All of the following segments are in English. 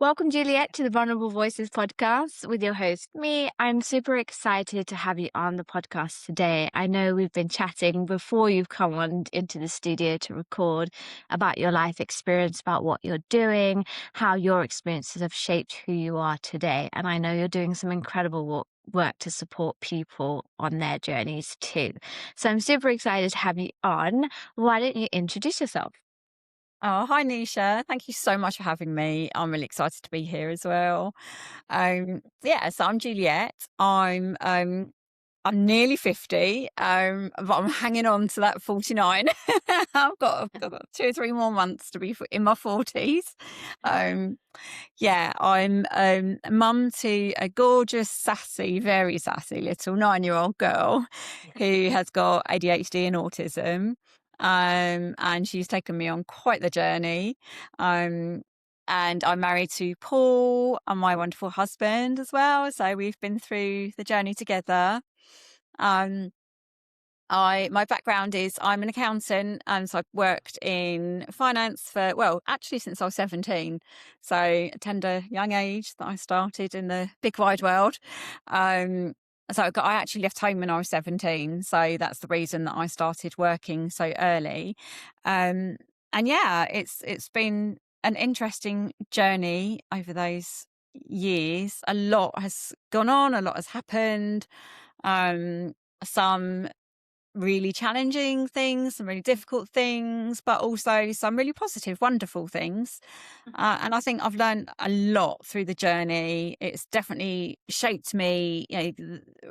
Welcome, Juliette, to the Vulnerable Voices podcast with your host, me. I'm super excited to have you on the podcast today. I know we've been chatting before you've come on into the studio to record about your life experience, about what you're doing, how your experiences have shaped who you are today. And I know you're doing some incredible work to support people on their journeys too. So I'm super excited to have you on. Why don't you introduce yourself? Oh, hi, Nisha. Thank you so much for having me. I'm really excited to be here as well. So I'm Juliette. I'm nearly 50, but I'm hanging on to that 49. I've got 2 or 3 more months to be in my 40s. Um, I'm a mum to a gorgeous, sassy, very sassy little 9-year-old girl who has got ADHD and autism. And she's taken me on quite the journey. Um, and I'm married to Paul and my wonderful husband as well. So we've been through the journey together. Um, my background is I'm an accountant, and so I've worked in finance actually since I was 17. So a tender young age that I started in the big wide world. I actually left home when I was 17, so that's the reason that I started working so early. Um, and yeah, it's been an interesting journey over those years. A lot has gone on, a lot has happened. Some really challenging things, some really difficult things, but also some really positive, wonderful things. And I think I've learned a lot through the journey. It's definitely shaped me,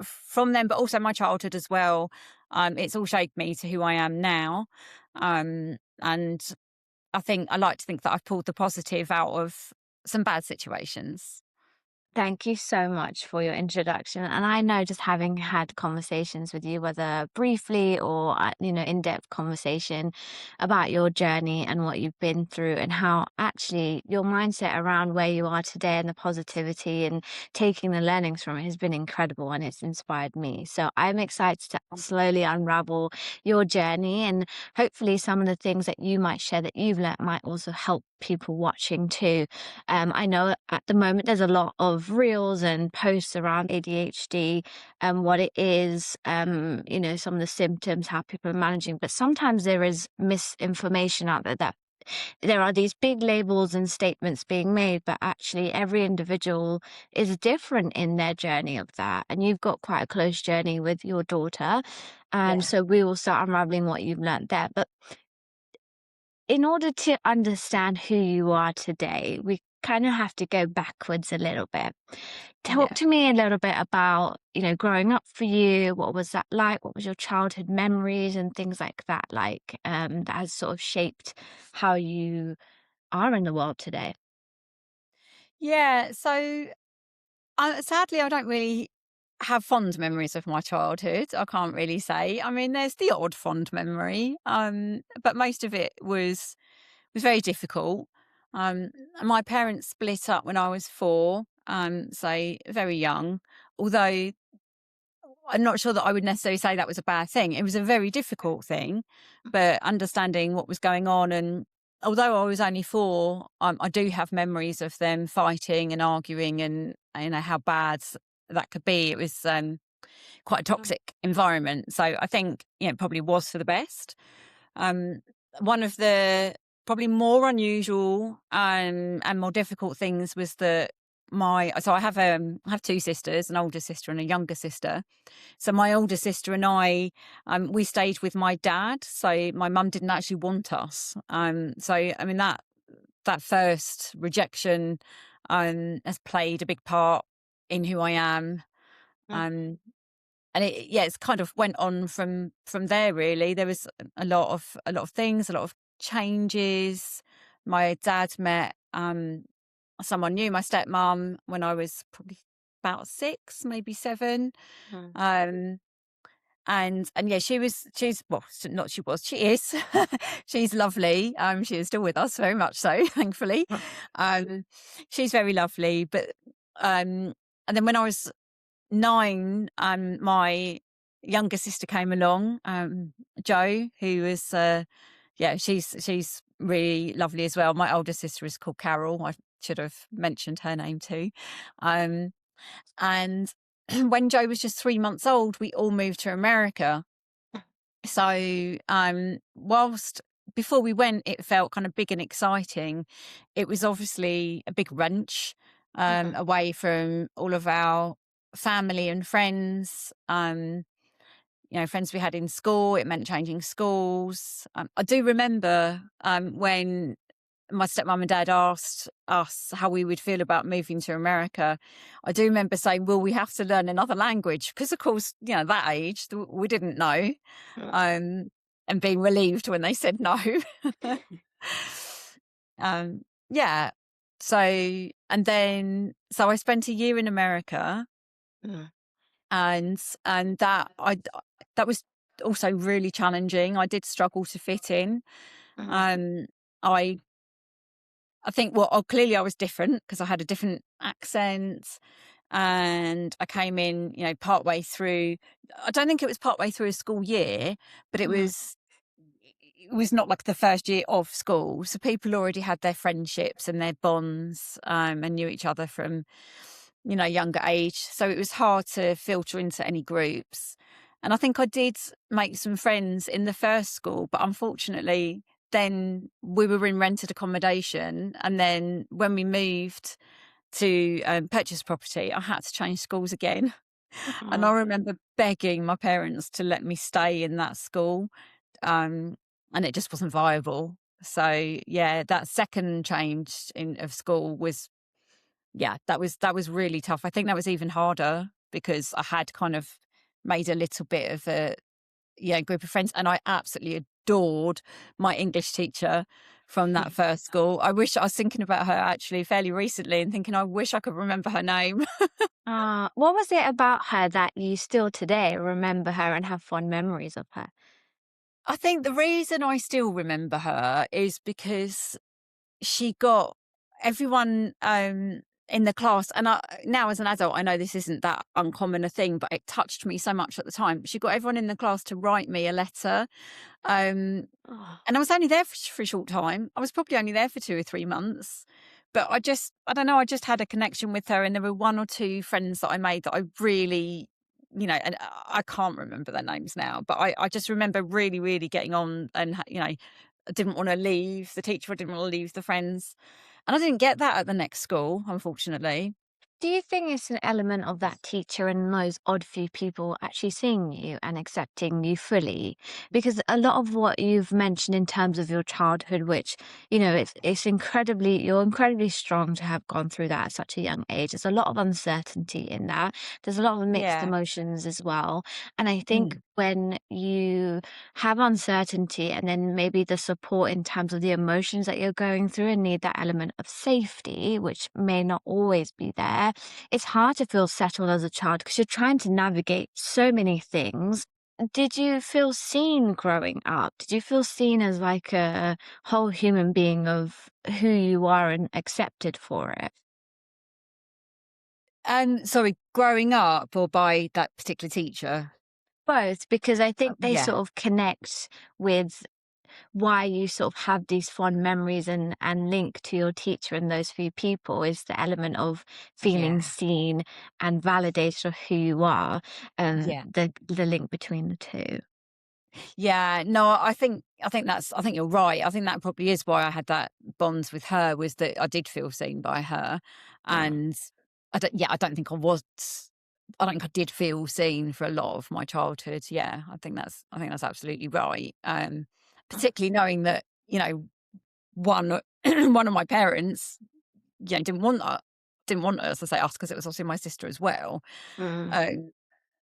from them, but also my childhood as well. It's all shaped me to who I am now. And I like to think that I've pulled the positive out of some bad situations. Thank you so much for your introduction. And I know just having had conversations with you, whether briefly or, in-depth conversation about your journey and what you've been through and how actually your mindset around where you are today and the positivity and taking the learnings from it has been incredible and it's inspired me. So I'm excited to slowly unravel your journey and hopefully some of the things that you might share that you've learned might also help people watching too. I know at the moment there's a lot of reels and posts around ADHD and what it is, some of the symptoms, how people are managing, but sometimes there is misinformation out there that there are these big labels and statements being made, but actually every individual is different in their journey of that. And you've got quite a close journey with your daughter. And Yeah. so we will start unraveling what you've learned there. But in order to understand who you are today, we kind of have to go backwards a little bit. Talk Yeah. to me a little bit about, growing up for you. What was that like? What was your childhood memories and things like that that has sort of shaped how you are in the world today? Yeah. Sadly, I don't really have fond memories of my childhood. I can't really say. I mean, there's the odd fond memory, but most of it was very difficult. Um, my parents split up when I was 4, so very young. Although I'm not sure that I would necessarily say that was a bad thing. It was a very difficult thing, but understanding what was going on, and although I was only 4, I do have memories of them fighting and arguing, and how bad that could be. It was quite a toxic environment, so I think it probably was for the best. Um, One of the probably more unusual and more difficult things was that I have 2 sisters, an older sister and a younger sister. So my older sister and I, we stayed with my dad. So my mum didn't actually want us. So I mean that first rejection has played a big part in who I am. Um, and it's kind of went on from there. Really, there was a lot of things, a lot of changes. My dad met someone new, my stepmom, when I was probably about 6, maybe 7. Mhm. Um, and yeah, she is. She's lovely. She is still with us, very much so, thankfully. Um, she's very lovely. But and then when I was 9, my younger sister came along, Jo, who was she's really lovely as well. My older sister is called Carol. I should have mentioned her name too. Um, and when Joe was just 3 months old, we all moved to America. So, whilst before we went, it felt kind of big and exciting. It was obviously a big wrench, Mhm, away from all of our family and friends. Friends we had in school. It meant changing schools. I do remember when my stepmom and dad asked us how we would feel about moving to America. I do remember saying, "Will we have to learn another language?" Because, of course, that age we didn't know, mm, um, and being relieved when they said no. Yeah. So so I spent a year in America, mm, and that was also really challenging. I did struggle to fit in. mhm, Um, I I think, well, clearly I was different because I had a different accent, and I came in, partway through. I don't think it was partway through a school year, but mhm, it was not like the first year of school. So people already had their friendships and their bonds, and knew each other from, younger age. So it was hard to filter into any groups. And I think I did make some friends in the first school, but unfortunately, then we were in rented accommodation. And then when we moved to purchase property, I had to change schools again. And I mhm. remember begging my parents to let me stay in that school, um, and it just wasn't viable. So yeah, that second change of school was, yeah, that was really tough. I think that was even harder because I had kind of made a little bit of a, group of friends, and I absolutely adored my English teacher from that first school. I was thinking about her actually fairly recently and thinking I wish I could remember her name. What was it about her that you still today remember her and have fond memories of her? I think the reason I still remember her is because she got everyone in the class, and now as an adult, I know this isn't that uncommon a thing, but it touched me so much at the time. She got everyone in the class to write me a letter. Um, Oh, and I was only there for a short time. I was probably only there for 2 or 3 months. But I don't know, I just had a connection with her, and there were 1 or 2 friends that I made that I really, and I can't remember their names now, but I just remember really, really getting on, and, I didn't wanna leave the teacher, I didn't wanna leave the friends. And I didn't get that at the next school, unfortunately. do you think it's an element of that teacher and those odd few people actually seeing you and accepting you fully? Because a lot of what you've mentioned in terms of your childhood, which, it's incredibly, you're incredibly strong to have gone through that at such a young age. There's a lot of uncertainty in that. There's a lot of mixed Yeah. emotions as well. And I think Mm. when you have uncertainty and then maybe the support in terms of the emotions that you're going through and need that element of safety, which may not always be there, it's hard to feel settled as a child because you're trying to navigate so many things. Did you feel seen growing up? Did you feel seen as like a whole human being of who you are and accepted for it? And sorry, growing up or by that particular teacher? Both, because I think they Yeah. sort of connect with why you sort of have these fond memories and link to your teacher and those few people is the element of feeling Yeah. seen and validated of who you are, Yeah. the link between the two. Yeah, no, I think you're right. I think that probably is why I had that bond with her, was that I did feel seen by her. Mm, And I don't think I don't think I did feel seen for a lot of my childhood. Yeah, I think that's absolutely right. mm, Particularly knowing that, one one of my parents, didn't want us to say us, because it was obviously my sister as well. mm. Um,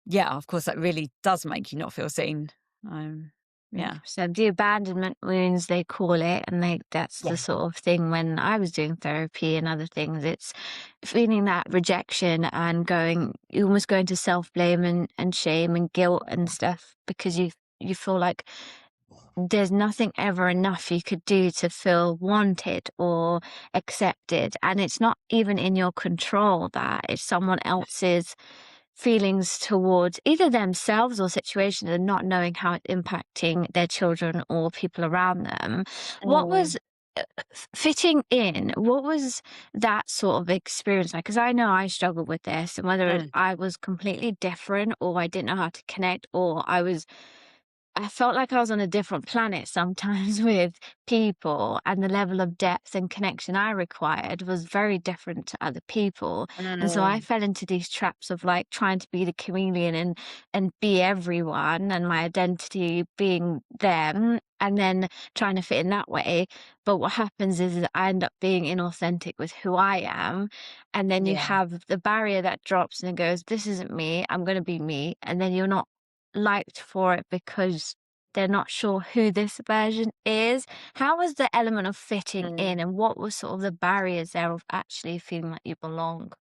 yeah, of course, that really does make you not feel seen. Um, yeah. 100%. The abandonment wounds, they call it, and that's the Yeah. sort of thing when I was doing therapy and other things. It's feeling that rejection and you almost go into self blame and shame and guilt and stuff because you feel like there's nothing ever enough you could do to feel wanted or accepted. And it's not even in your control that it's someone else's feelings towards either themselves or situations and not knowing how it's impacting their children or people around them. What Mm. was fitting in, what was that sort of experience like? Because I know I struggled with this, and whether Mm, I was completely different or I didn't know how to connect, or I felt like I was on a different planet sometimes with people, and the level of depth and connection I required was very different to other people. And so I mm, fell into these traps of like trying to be the chameleon and be everyone and my identity being them and then trying to fit in that way. But what happens is I end up being inauthentic with who I am. And then you yeah. have the barrier that drops and it goes, this isn't me, I'm gonna be me. And then you're not liked for it because they're not sure who this version is. How was the element of fitting Mm. in, and what was sort of the barriers there of actually feeling like you belong?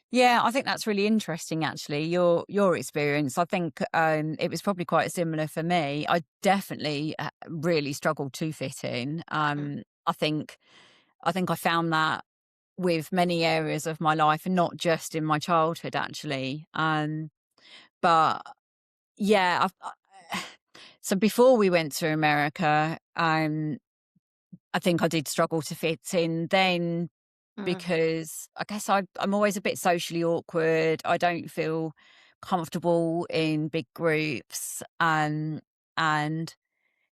Yeah, I think that's really interesting actually, your experience. I think, it was probably quite similar for me. I definitely, really struggled to fit in. Mm, I think I found that with many areas of my life and not just in my childhood actually. But yeah, so before we went to America, I think I did struggle to fit in then mm, because I guess I'm always a bit socially awkward. I don't feel comfortable in big groups. And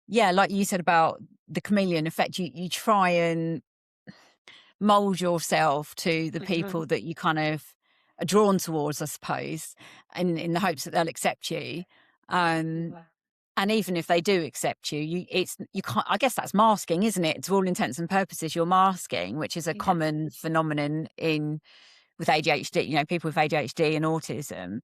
yeah, like you said about the chameleon effect, you try and mold yourself to the mhm, people that you kind of are drawn towards, I suppose, and in the hopes that they'll accept you. Um, and even if they do accept you, you can't. I guess that's masking, isn't it? To all intents and purposes, you're masking, which is a yeah, common phenomenon in with ADHD. You know, people with ADHD and autism,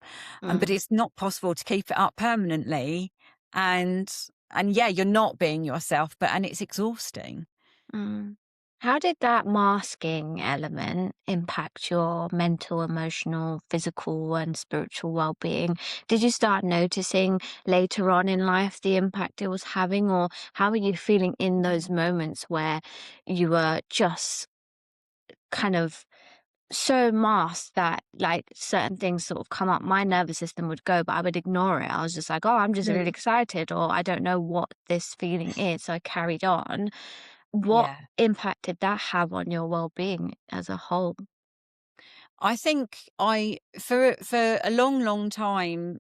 but mm. it's not possible to keep it up permanently. And and yeah, you're not being yourself, and it's exhausting. Mm. How did that masking element impact your mental, emotional, physical, and spiritual well-being? Did you start noticing later on in life the impact it was having, or how were you feeling in those moments where you were just kind of so masked that like certain things sort of come up? My nervous system would go, but I would ignore it. I was just like, oh, I'm just really Mm. excited, or I don't know what this feeling is. So I carried on. What Yeah. impact did that have on your well-being as a whole? I think I for a long, long time,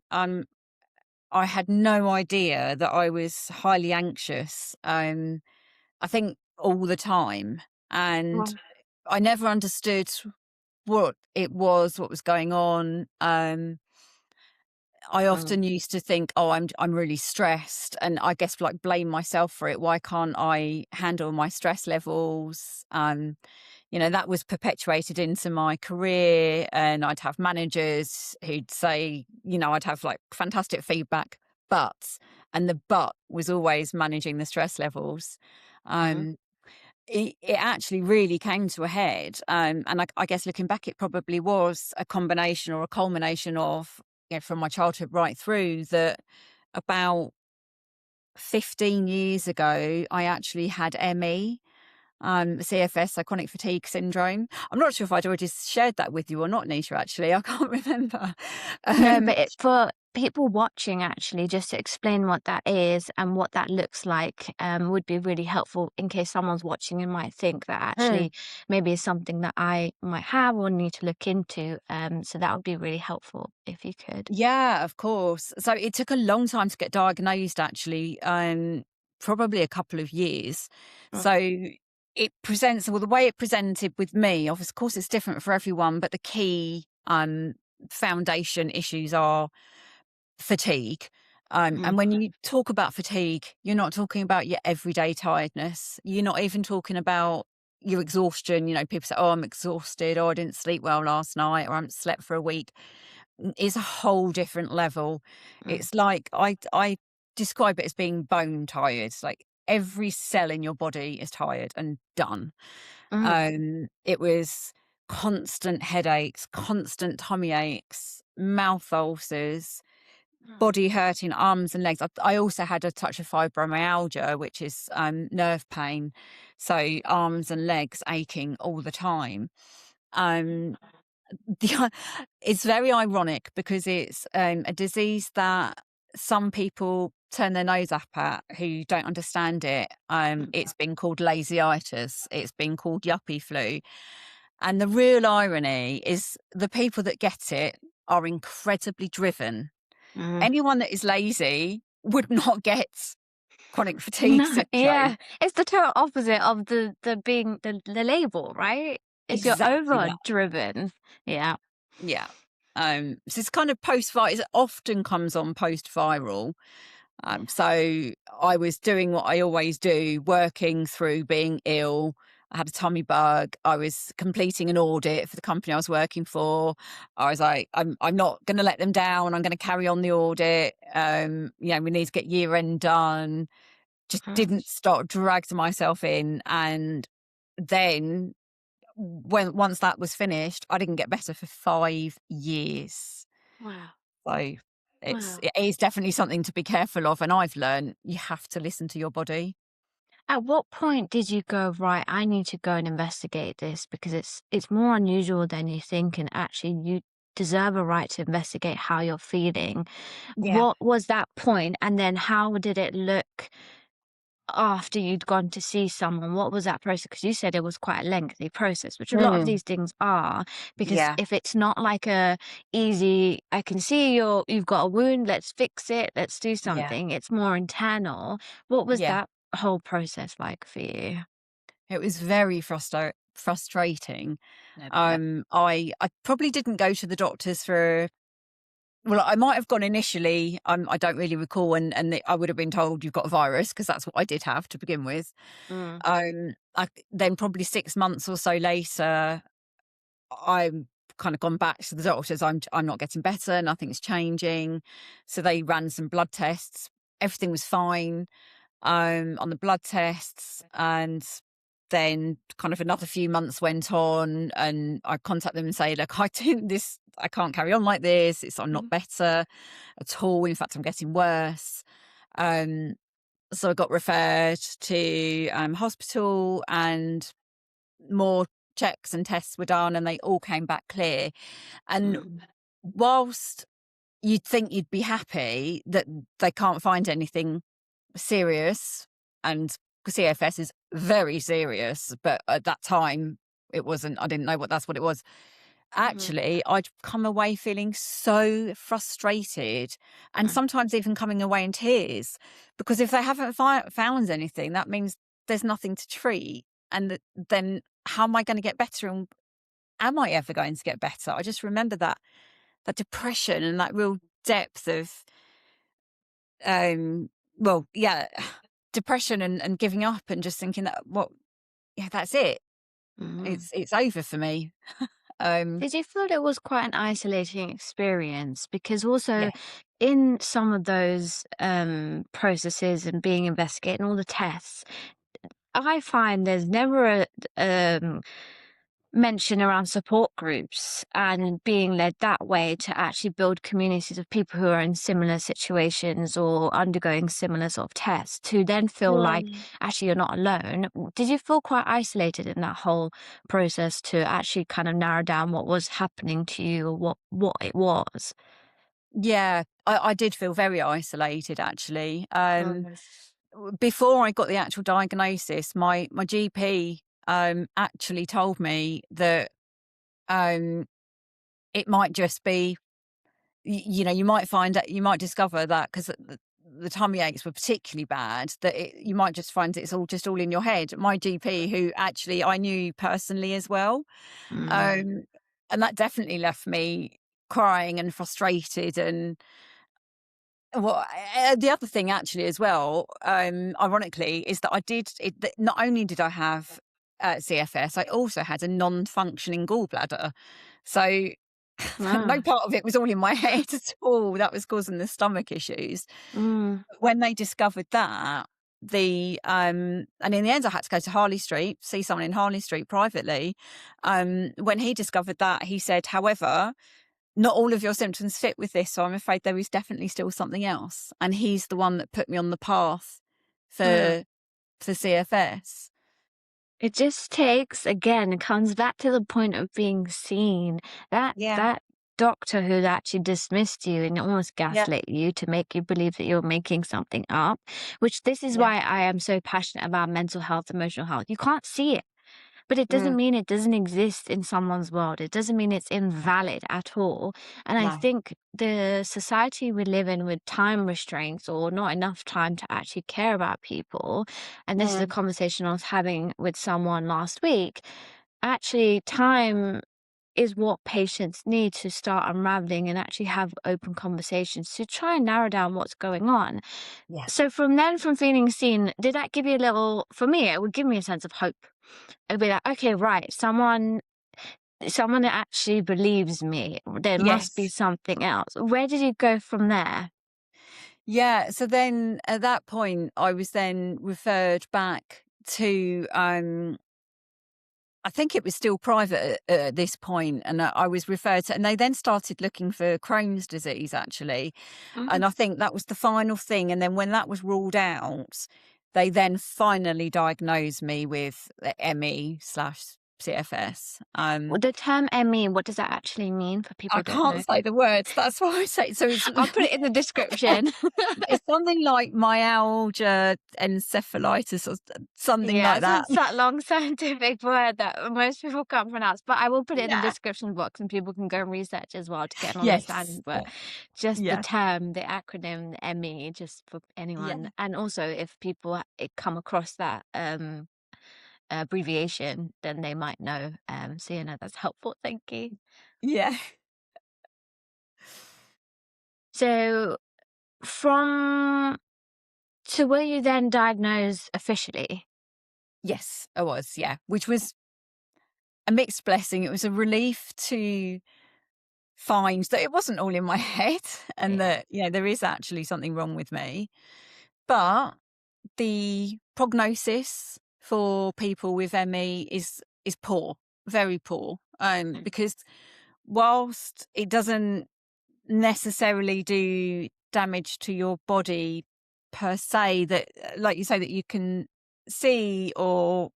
I had no idea that I was highly anxious. I think all the time, and Wow. I never understood what was going on. I Mm, often used to think, "Oh, I'm really stressed," and I guess like blame myself for it. Why can't I handle my stress levels? That was perpetuated into my career, and I'd have managers who'd say, I'd have like fantastic feedback, but, and the but was always managing the stress levels. mm, Um, it actually really came to a head. And I guess looking back, it probably was a combination or a culmination of, from my childhood right through that about 15 years ago, I actually had ME, CFS, so chronic fatigue syndrome. I'm not sure if I'd already shared that with you or not, Nisha, actually. I can't remember. no, Um, but for people watching, actually, just to explain what that is and what that looks like, would be really helpful in case someone's watching and might think that mm, actually maybe it's something that I might have or need to look into. So that would be really helpful if you could. yeah, of course. So it took a long time to get diagnosed, actually, probably a couple of years. Mm, So the way it presented with me, of course, it's different for everyone, but the key foundation issues are fatigue. And mm, when you talk about fatigue, you're not talking about your everyday tiredness. You're not even talking about your exhaustion. People say, "Oh, I'm exhausted," or "I didn't sleep well last night," or "I haven't slept for a week." Is a whole different level. mm, It's like I describe it as being bone tired. It's like every cell in your body is tired and done. mm, It was constant headaches, constant tummy aches, mouth ulcers, mm, body hurting, arms and legs. I also had a touch of fibromyalgia, which is nerve pain, so arms and legs aching all the time. Um, the it's very ironic because it's, a disease that some people turn their nose up at who don't understand it. It's been called lasyitis. It's been called yuppie flu. And the real irony is the people that get it are incredibly driven. Mm. Anyone that is lazy would not get chronic fatigue No, syndrome. yeah. It's the total opposite of the being the label, right? It's you're Exactly that. over-driven. Yeah. Yeah. So it's kind of it often comes on post-viral. So I was doing what I always do, working through being ill. I had a tummy bug. I was completing an audit for the company I was working for. I was like, I'm not going to let them down. I'm going to carry on the audit. We need to get year end done. Just Mm. didn't stop, dragged myself in. And then once that was finished, I didn't get better for 5 years. Wow. So Wow. it is definitely something to be careful of, and I've learned you have to listen to your body. At what point did you go, "Right, I need to go and investigate this because it's more unusual than you think, and actually you deserve a right to investigate how you're feeling." Yeah. What was that point, and then how did it look after you'd gone to see someone? What was that process? Because you said it was quite a lengthy process, which a lot of Mm. these things are, because Yeah, if it's not like a easy, "I can see you've got a wound, let's fix it, let's do yeah, something," it's more internal. What was yeah. that whole process like for you? It was very frustrating. I bet. I probably didn't go to the doctors for well, I might have gone initially. I don't really recall, and I would have been told you've got a virus because that's what I did have to begin with. Mm, Then probably 6 months or so later, I'm kind of gone back to the doctors. I'm not getting better. Nothing's changing. So they ran some blood tests. Everything was fine on the blood tests, and then kind of another few months went on, and I contact them and say, "Look, I can't carry on like this. I'm not mhm, better at all. In fact, I'm getting worse." Um, so I got referred to hospital, and more checks and tests were done, and they all came back clear. And mm, whilst you'd think you'd be happy that they can't find anything serious, and CFS is very serious, but at that time it wasn't. I didn't know that's what it was. mhm, Actually, I'd come away feeling so frustrated, and mm, sometimes even coming away in tears, because if they haven't found anything, that means there's nothing to treat. And then how am I going to get better? And am I ever going to get better? I just remember that depression and that real depth of um well, yeah, depression and giving up, and just thinking that, well, yeah, that's it. mhm. It's over for me. Um Did you feel it was quite an isolating experience? Because yeah. also in some of those processes and being investigated and all the tests, I find there's never a mention around support groups and being led that way to actually build communities of people who are in similar situations or undergoing similar sort of tests to then feel like Mm. actually you're not alone. Did you feel quite isolated in that whole process to actually kind of narrow down what was happening to you or what it was? Yeah, I did feel very isolated, actually. Mm. Before I got the actual diagnosis, my GP actually told me that um it might just be, you might find that you might discover that because the tummy aches were particularly bad, that you might just find it's all in your head. My GP, who actually I knew personally as well, Mm. um, and that definitely left me crying and frustrated. And well, the other thing actually as well, ironically, is that that not only did I have CFS, I also had a non-functioning gallbladder. So no Ah. part of it was all in my head at all. That was causing the stomach issues. Mm. When they discovered that, and in the end I had to go to Harley Street, see someone in Harley Street privately. When he discovered that, he said, however, not all of your symptoms fit with this, so I'm afraid there is definitely still something else. And he's the one that put me on the path Wow. for CFS. It just takes, again, it comes back to the point of being seen. That Yeah. that doctor who actually dismissed you and almost Yeah. gaslit you to make you believe that you're making something up, which this is Yeah. why I am so passionate about mental health, emotional health. You can't see it. But it doesn't Mm. mean it doesn't exist in someone's world. It doesn't mean it's invalid at all. And I No. think the society we live in with time restraints or not enough time to actually care about people, and this is a Mm. conversation I was having with someone last week, actually, time is what patients need to start unraveling and actually have open conversations to try and narrow down what's going on. Yeah. So from then, from feeling seen, did that give you a little, for me, it would give me a sense of hope. It'd be like, okay, right, someone that actually believes me. There must be Yes. something else. Where did you go from there? Yeah. So then at that point, I was then referred back to, I think it was still private at this point, and I was referred to, and they then started looking for Crohn's disease actually, Mm. and I think that was the final thing. And then when that was ruled out, they then finally diagnosed me with ME slash CFS. Well, the term ME, what does that actually mean for people I who don't can't know? say the words. That's why I say so. It's I'll put it in the description. it's something like myalgia encephalitis or something Yeah, like it's that. that long scientific word that most people can't pronounce, but I will put it in the Yeah. description box and people can go and research as well to get an Yes. understanding. But Yeah. just the Yeah. term, the acronym ME, just for Yeah. anyone. And also if people come across that abbreviation, then they might know. So you know that's helpful. Thank you. Yeah. So from so were you then diagnosed officially? Yes, I was. Yeah, which was a mixed blessing. It was a relief to find that it wasn't all in my head and Yeah. that, there is actually something wrong with me. But the prognosis for people with ME is poor, very poor. Because whilst it doesn't necessarily do damage to your body per se, that like you say, that you can see, or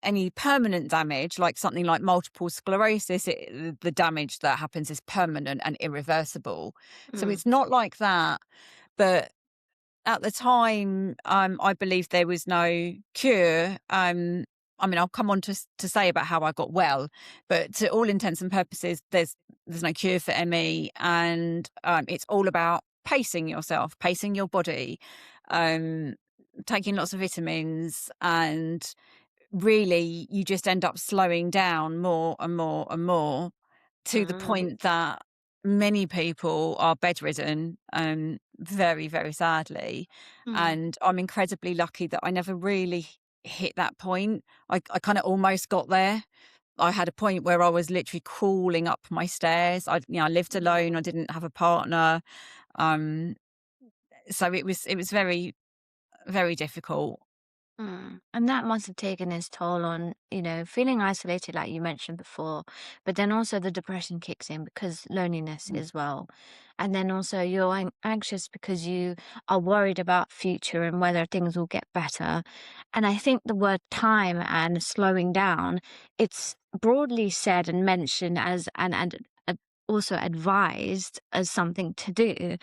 any permanent damage, like something like multiple sclerosis, the damage that happens is permanent and irreversible. So Mm, it's not like that. But at the time, I believe there was no cure. I mean, I'll come on to say about how I got well, but to all intents and purposes, there's no cure for ME, and it's all about pacing yourself, pacing your body, um, taking lots of vitamins, and really you just end up slowing down more and more and more, to the mm, point that many people are bedridden, very, very sadly. mm. And I'm incredibly lucky that I never really hit that point. I kind of almost got there. I had a point where I was literally crawling up my stairs. I lived alone. I Yeah. didn't have a partner. Um, so it was very, very difficult. And that must have taken its toll on, feeling isolated, like you mentioned before. But then also the depression kicks in because loneliness Mm. as well. And then also you're anxious because you are worried about future and whether things will get better. And I think the word time and slowing down, it's broadly said and mentioned as and also advised as something to do.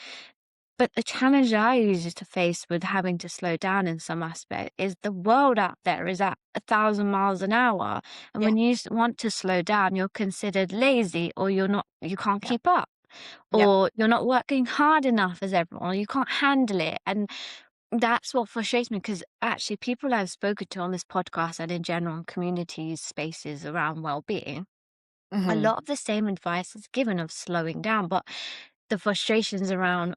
But the challenge I used to face with having to slow down in some aspect is the world out there is at 1,000 miles an hour. And Yeah, when you want to slow down, you're considered lazy or you can't yeah, keep up yeah. or you're not working hard enough as everyone or you can't handle it. And that's what frustrates me because actually people I've spoken to on this podcast and in general in communities, spaces around well-being, a Hmm. lot of the same advice is given of slowing down, but the frustrations around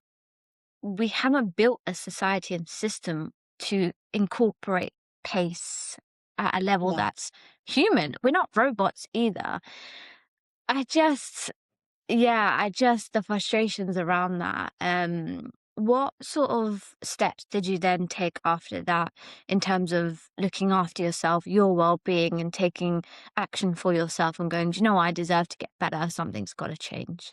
we haven't built a society and system to incorporate pace at a level No. that's human. We're not robots either. I just, yeah, the frustrations around that. What sort of steps did you then take after that in terms of looking after yourself, your well-being, and taking action for yourself and going, do you know what, I deserve to get better. Something's got to change.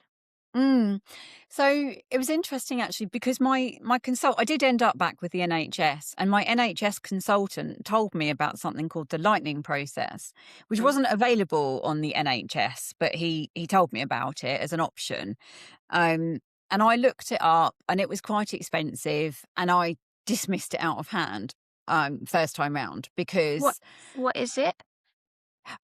Mm. So it was interesting actually because my consult I did end up back with the NHS, and my NHS consultant told me about something called the lightning process, which Mm. wasn't available on the NHS, but he told me about it as an option. Um, and I looked it up, and it was quite expensive, and I dismissed it out of hand first time round What because what is it?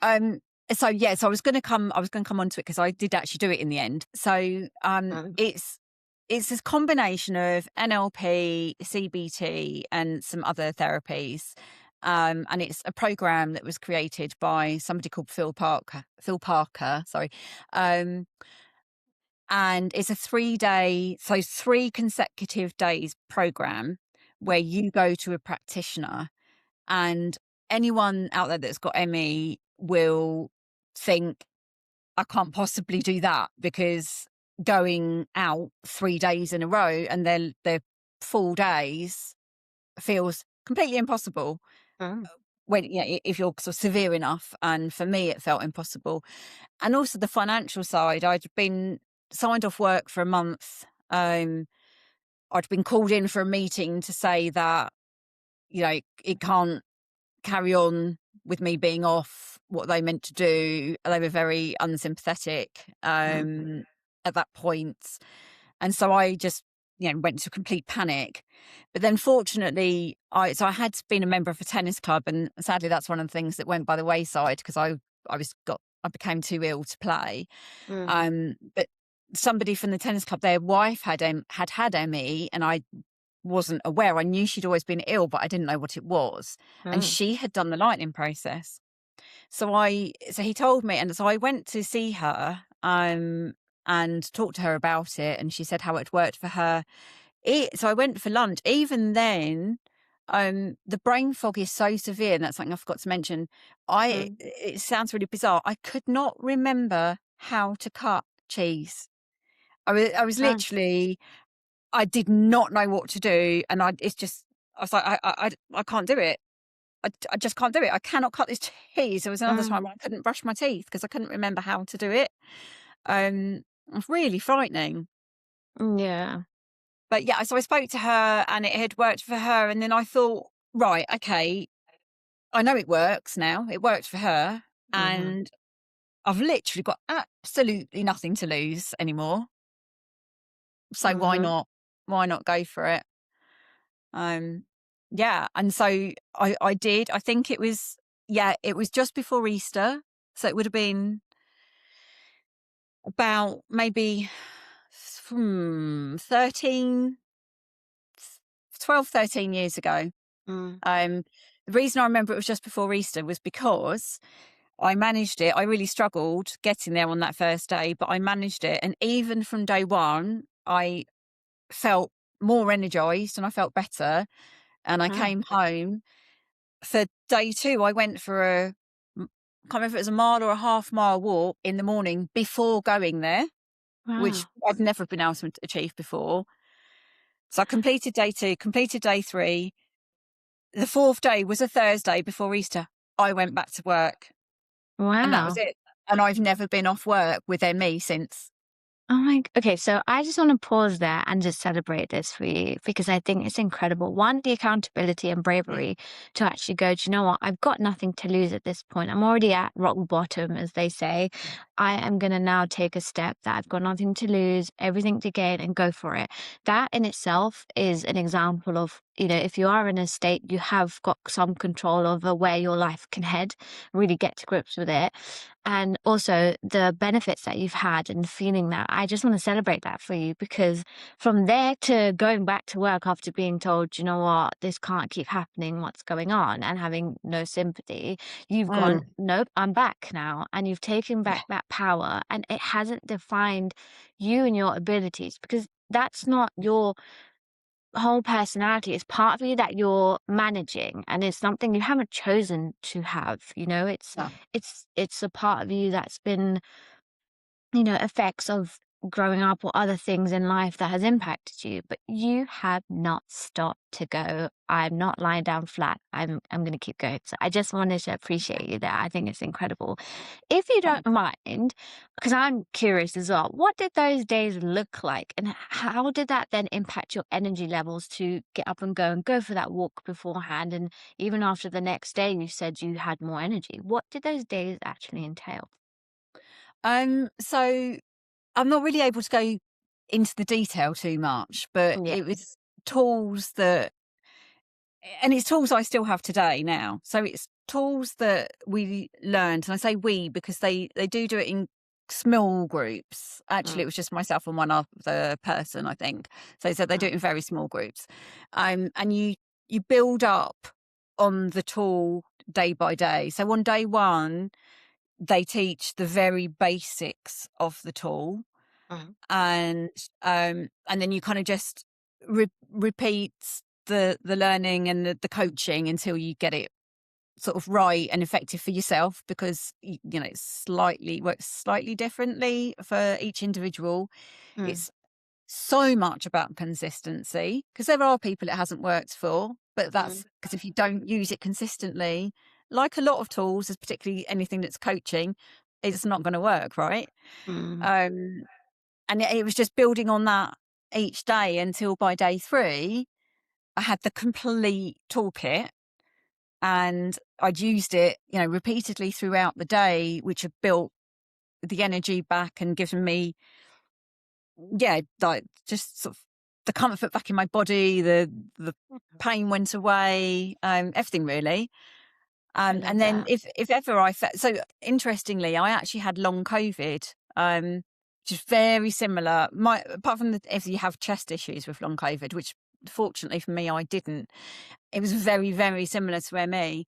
um, so yeah, so I was gonna come onto it because I did actually do it in the end. So Mm. it's this combination of NLP, CBT, and some other therapies. And it's a program that was created by somebody called Phil Parker, sorry. Um, and it's a 3 day, so 3 consecutive days program where you go to a practitioner, and anyone out there that's got ME will think, I can't possibly do that because going out 3 days in a row and they're full days feels completely impossible Mm. when, yeah, if you're sort of severe enough. And for me, it felt impossible. And also the financial side, I'd been signed off work for a month. I'd been called in for a meeting to say that, it can't carry on with me being off what they meant to do. They were very unsympathetic Mm. at that point. And so I just, went into complete panic. But then fortunately, I had been a member of a tennis club, and sadly that's one of the things that went by the wayside because I became too ill to play. Mm. But somebody from the tennis club, their wife had ME, and I wasn't aware. I knew she'd always been ill, but I didn't know what it was. And Mm. she had done the lightning process. So he told me, and so I went to see her, and talked to her about it, and she said how it worked for her. So I went for lunch. Even then, the brain fog is so severe, and that's something I forgot to mention. Mm. It sounds really bizarre. I could not remember how to cut cheese. I was Mm. literally, I did not know what to do, and I was like, I can't do it. I just can't do it. I cannot cut this cheese. There was another Mm. time I couldn't brush my teeth because I couldn't remember how to do it. It was really frightening. Mm. Yeah. But yeah, so I spoke to her, and it had worked for her. And then I thought, right, okay, I know it works now. It worked for her. Mhm. And I've literally got absolutely nothing to lose anymore. So why Mhm. not? Why not go for it? Um, yeah, and so I did. I think it was, yeah, it was just before Easter, so it would have been about maybe 13, 12, 13 years ago. Mm. Um, the reason I remember it was just before Easter was because I managed it. I really struggled getting there on that first day, but I managed it, and even from day one, I felt more energized and I felt better. And I Mm. came home for day 2. I went for can't remember if it was a mile or a half-mile walk in the morning before going there, which Wow. I've never been able to achieve before. So I completed day 2, completed day 3. The 4th day was a Thursday before Easter. I went back to work, and that was Wow. it. And I've never been off work with ME since. Oh my okay, so I just want to pause there and just celebrate this for you because I think it's incredible. One, the accountability and Mm, bravery to actually go, do you know what? I've got nothing to lose at this point. I'm already at rock bottom, as they say. mm, I am going to now take a step that I've got nothing to lose, everything to gain, and go for it. That in itself is an example of, if you are in a state, you have got some control over where your life can head, really get to grips with it. And also the benefits that you've had and feeling that. I just want to celebrate that for you because from there to going back to work after being told, you know what, this can't keep happening, what's going on, and having no sympathy, you've gone, mm, nope, I'm back now. And you've taken yeah, back that power and it hasn't defined you and your abilities because that's not your whole personality. It's part of you that you're managing and it's something you haven't chosen to have, it's no, it's it's a part of you that's been, effects of growing up or other things in life that has impacted you, but you have not stopped to go, I'm not lying down flat. I'm gonna keep going. So I just wanted to appreciate you there. I think it's incredible. If you don't Thanks. mind, because I'm curious as well, what did those days look like? And how did that then impact your energy levels to get up and go for that walk beforehand? And even after the next day, you said you had more energy. What did those days actually entail? So I'm not really able to go into the detail too much, but Yeah. it was tools that, and it's tools I still have today now. So it's tools that we learned, and I say we because they do it in small groups. Actually, Mm, it was just myself and one other person, I think. So they do mm, it in very small groups, and you build up on the tool day by day. So on day one, they teach the very basics of the tool, mm, and and then you kind of just repeat the learning and the coaching until you get it sort of right and effective for yourself, because you know, it's slightly works slightly differently for each individual. mm, It's so much about consistency, because there are people it hasn't worked for, but mm, that's because if you don't use it consistently, like a lot of tools, as particularly anything that's coaching, it's not going to work, right? mm, um and it was just building on that each day until by day 3, I had the complete toolkit, and I'd used it, you know, repeatedly throughout the day, which had built the energy back and given me, yeah, like just sort of the comfort back in my body, the mm. pain went away, everything really. I love And then that. if ever I felt so, interestingly, I actually had long COVID, which is very similar. My apart from if you have chest issues with long COVID, which fortunately for me I didn't, it was very very similar to ME,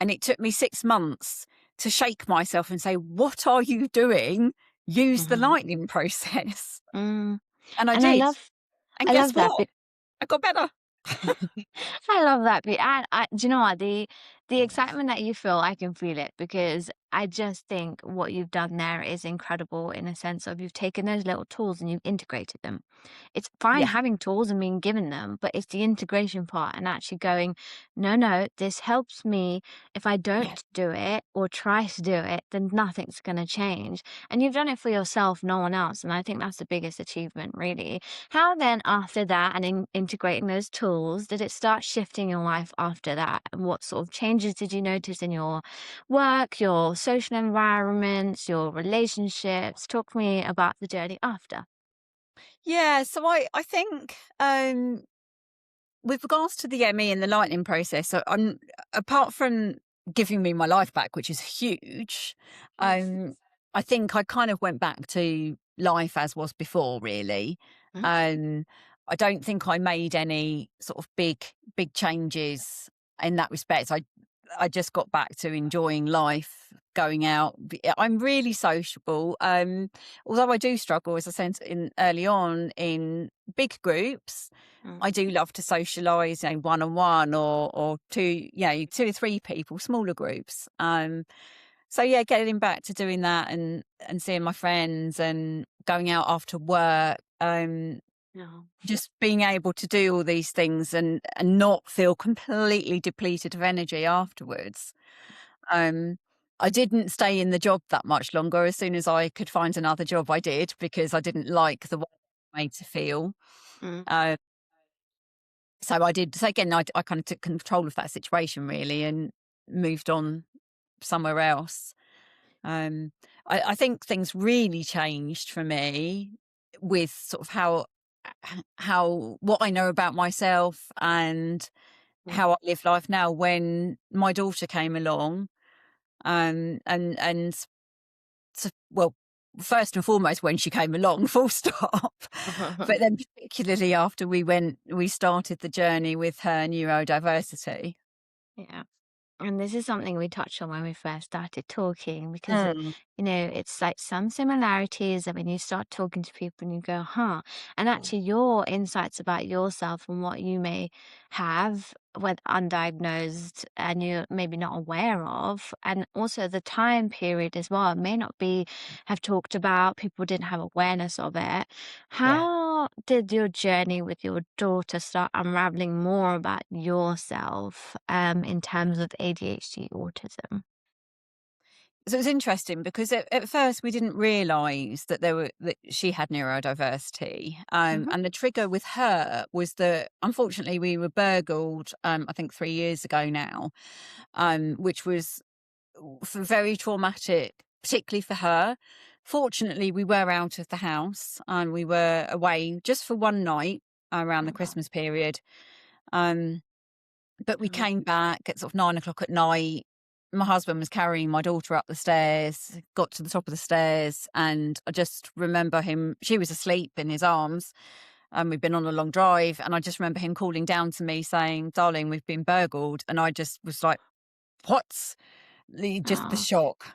and it took me 6 months to shake myself and say, "What are you doing? Use the Mhm. lightning process." Mm. And I And did, and I guess love that. what? I got better. I love that do you know what? The excitement that you feel, I can feel it because I just think what you've done there is incredible in a sense of you've taken those little tools and you've integrated them. It's fine Yeah, having tools and being given them, but it's the integration part and actually going, no, no, this helps me. If I yeah, don't do it or try to do it, then nothing's going to change. And you've done it for yourself, no one else. And I think that's the biggest achievement, really. How then, after that, and integrating those tools, did it start shifting your life after that? And what sort of changes did you notice in your work, your social environments, your relationships? Talk to me about the journey after. yeah. So I think, with regards to the ME and the lightning process, so I'm, apart from giving me my life back, which is huge, Mm, um, I think I kind of went back to life as was before, really. mm, Um, I don't think I made any sort of big changes in that respect. I just got back to enjoying life, going out. I'm really sociable. Although I do struggle, as I said in early on, in big groups, mm, I do love to socialise, you know, one on one, or two, you know, 2 or 3 people, smaller groups. So yeah, getting back to doing that, and seeing my friends and going out after work. no. Just being able to do all these things and not feel completely depleted of energy afterwards. Um, I didn't stay in the job that much longer. As soon as I could find another job, I did, because I didn't like the way it made to feel. Mm, Uh, so I did. So again, I kind of took control of that situation really and moved on somewhere else. Um, I think things really changed for me with sort of how what I know about myself and mm, how I live life now, when my daughter came along. And well, first and foremost when she came along, full stop. But then particularly after we started the journey with her neurodiversity. yeah. And this is something we touched on when we first started talking because, Mm. it's like some similarities that when you start talking to people and you go, huh, and actually your insights about yourself and what you may have when undiagnosed and you're maybe not aware of, and also the time period as well may not be have talked about, people didn't have awareness of it. Yeah. How did your journey with your daughter start unraveling more about yourself, in terms of ADHD autism? So it's interesting because at first we didn't realise that she had neurodiversity, Mhm. and the trigger with her was that unfortunately we were burgled, I think 3 years ago now, which was very traumatic, particularly for her. Fortunately, we were out of the house and we were away just for one night around the Okay. Christmas period. Um, but we Mhm. came back at sort of 9 o'clock at night. My husband was carrying my daughter up the stairs, got to the top of the stairs, and I just remember him, she was asleep in his arms, and we'd been on a long drive. And I just remember him calling down to me saying, "Darling, we've been burgled." And I just was like, "What?" Just the Oh, shock.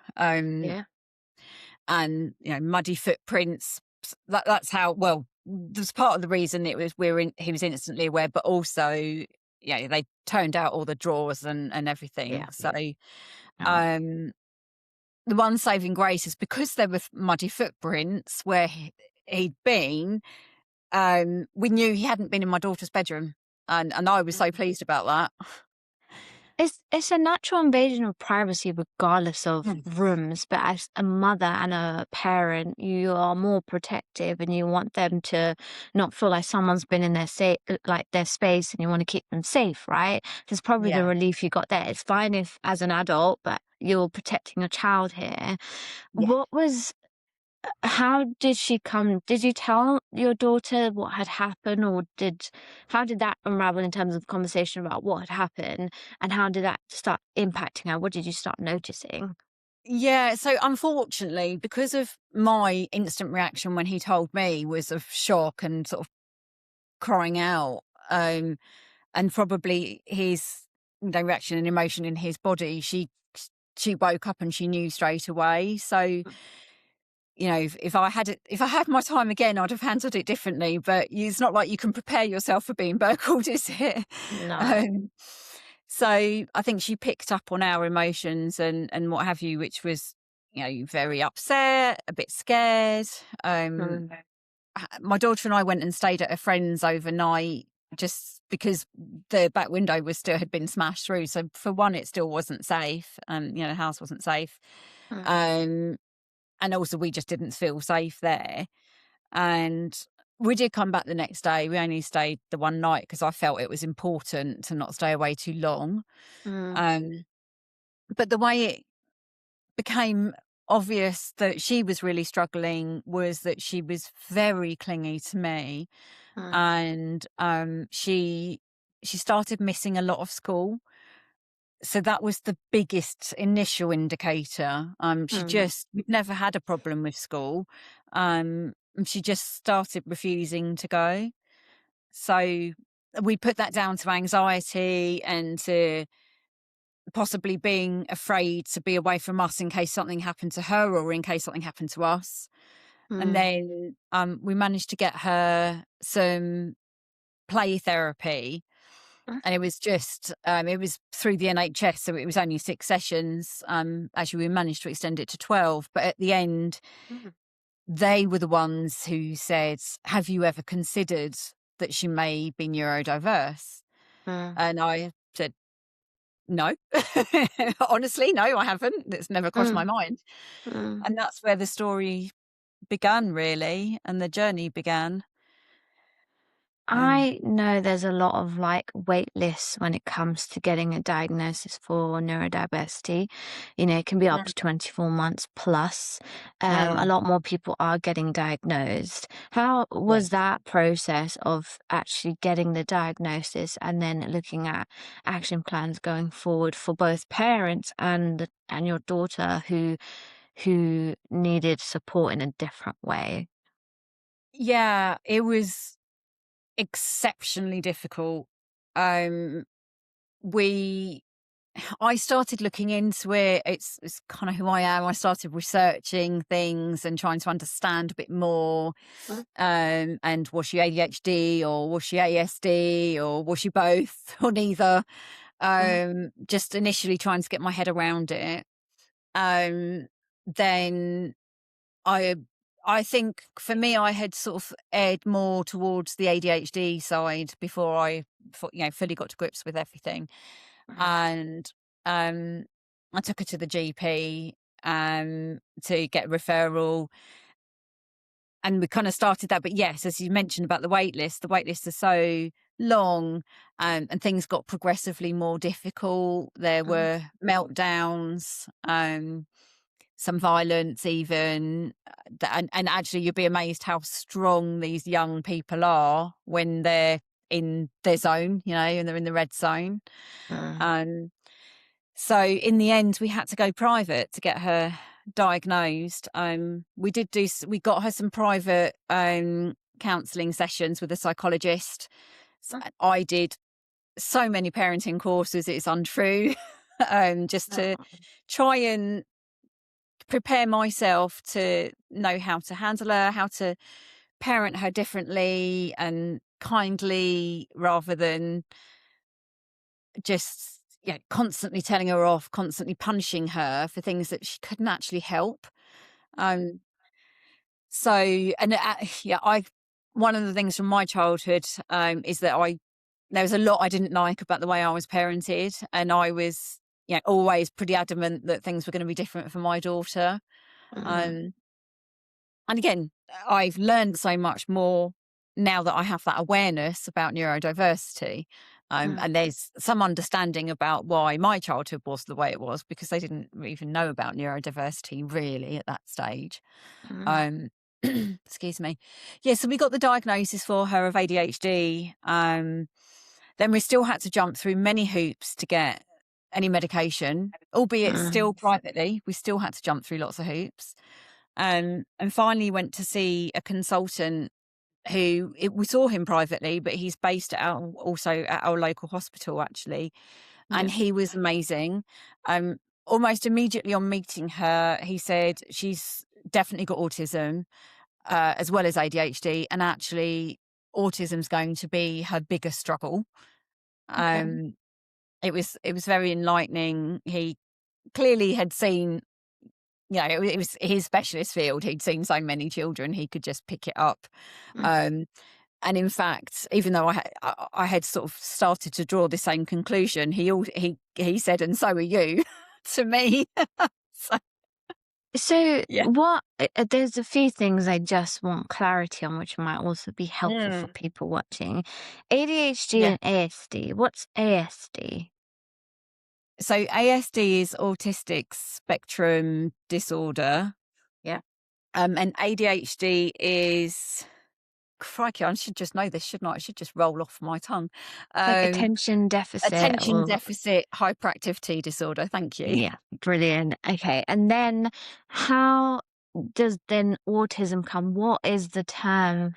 yeah, And muddy footprints. That's how, well, there's part of the reason he was instantly aware, but also they turned out all the drawers and everything. yeah. So Oh. um the one saving grace is because there were muddy footprints where he'd been. We knew he hadn't been in my daughter's bedroom, and I was so pleased about that. It's a natural invasion of privacy regardless of Mm. rooms, but as a mother and a parent, you are more protective and you want them to not feel like someone's been in their like their space and you want to keep them safe, right? There's probably the Yeah. relief you got there. It's fine if as an adult, but you're protecting your child here. Yeah. What was How did she come did you tell your daughter what had happened, or how did that unravel in terms of conversation about what had happened, and how did that start impacting her? What did you start noticing? Yeah, so unfortunately, because of my instant reaction when he told me was of shock and sort of crying out, um, and probably his reaction and emotion in his body, she woke up and she knew straight away. So if I had my time again, I'd have handled it differently. But it's not like you can prepare yourself for being burgled, is it? No. Um, so I think she picked up on our emotions and what have you, which was very upset, a bit scared. Mm, My daughter and I went and stayed at a friend's overnight just because the back window had been smashed through. So for one, it still wasn't safe, and the house wasn't safe. mm, Um, and also we just didn't feel safe there. And we did come back the next day. We only stayed the one night because I felt it was important to not stay away too long. mm, Um, but the way it became obvious that she was really struggling was that she was very clingy to me, mm, and she started missing a lot of school. So that was the biggest initial indicator. mm, We've never had a problem with school. And she just started refusing to go. So we put that down to anxiety and to possibly being afraid to be away from us in case something happened to her or in case something happened to us. And mm, then we managed to get her some play therapy. mm, And it was through the NHS, so it was only 6 sessions. Actually, we managed to extend it to 12. But at the end, mm, they were the ones who said, "Have you ever considered that she may be neurodiverse?" mm, And I said, "No." Honestly, no, I haven't. It's never crossed my mm, mind. mm. And that's where the story began, really, and the journey began. Um, I know there's a lot of like wait lists when it comes to getting a diagnosis for neurodiversity. It can be up to 24 months plus. A mm, lot more people are getting diagnosed. How was yes. that process of actually getting the diagnosis and then looking at action plans going forward for both parents and your daughter who needed support in a different way? Yeah, it was exceptionally difficult. Um, we I started looking into it. It's kind of who I am. I started researching things and trying to understand a bit more. And was she ADHD or was she ASD or was she both or neither? Just initially trying to get my head around it. Um, then I I think for me, I had sort of erred more towards the ADHD side before fully got to grips with everything. And um, I took her to the GP to get a referral, and we kind of started that. But yes, as you mentioned about the wait lists are so long, and things got progressively more difficult. There were meltdowns, some violence even, and actually you'd be amazed how strong these young people are when they're in their zone, and they're in the red zone. Um, so in the end, we had to go private to get her diagnosed. We got her some private counselling sessions with a psychologist. I did so many parenting courses, it's untrue, just to try and prepare myself to know how to handle her, how to parent her differently and kindly, rather than just constantly telling her off, constantly punishing her for things that she couldn't actually help. Um, so, and I one of the things from my childhood is that there was a lot I didn't like about the way I was parented, and I was always pretty adamant that things were going to be different for my daughter. Um, and again, I've learned so much more now that I have that awareness about neurodiversity. And there's some understanding about why my childhood was the way it was, because they didn't even know about neurodiversity really at that stage. Um, excuse me. Yeah, so we got the diagnosis for her of ADHD. Then we still had to jump through many hoops to get any medication, albeit still privately. We still had to jump through lots of hoops. And finally went to see a consultant we saw him privately, but he's based also at our local hospital actually. And he was amazing. Almost immediately on meeting her, he said she's definitely got autism, as well as ADHD, and actually autism's going to be her biggest struggle. Um, it was very enlightening. He clearly had seen, it was his specialist field. He'd seen so many children, he could just pick it up. And in fact, even though I had sort of started to draw the same conclusion, he said, "And so are you," to me. So, So yeah. there's a few things I just want clarity on, which might also be helpful for Mm, people watching. ADHD yeah. and ASD. What's ASD? So ASD is autistic spectrum disorder. Yeah. And ADHD is, crikey, I should just know this, shouldn't I? It should just roll off my tongue. It's like Um, attention deficit Attention or deficit hyperactivity disorder. Thank you. yeah, brilliant. Okay. And then how does then autism come? What is the term?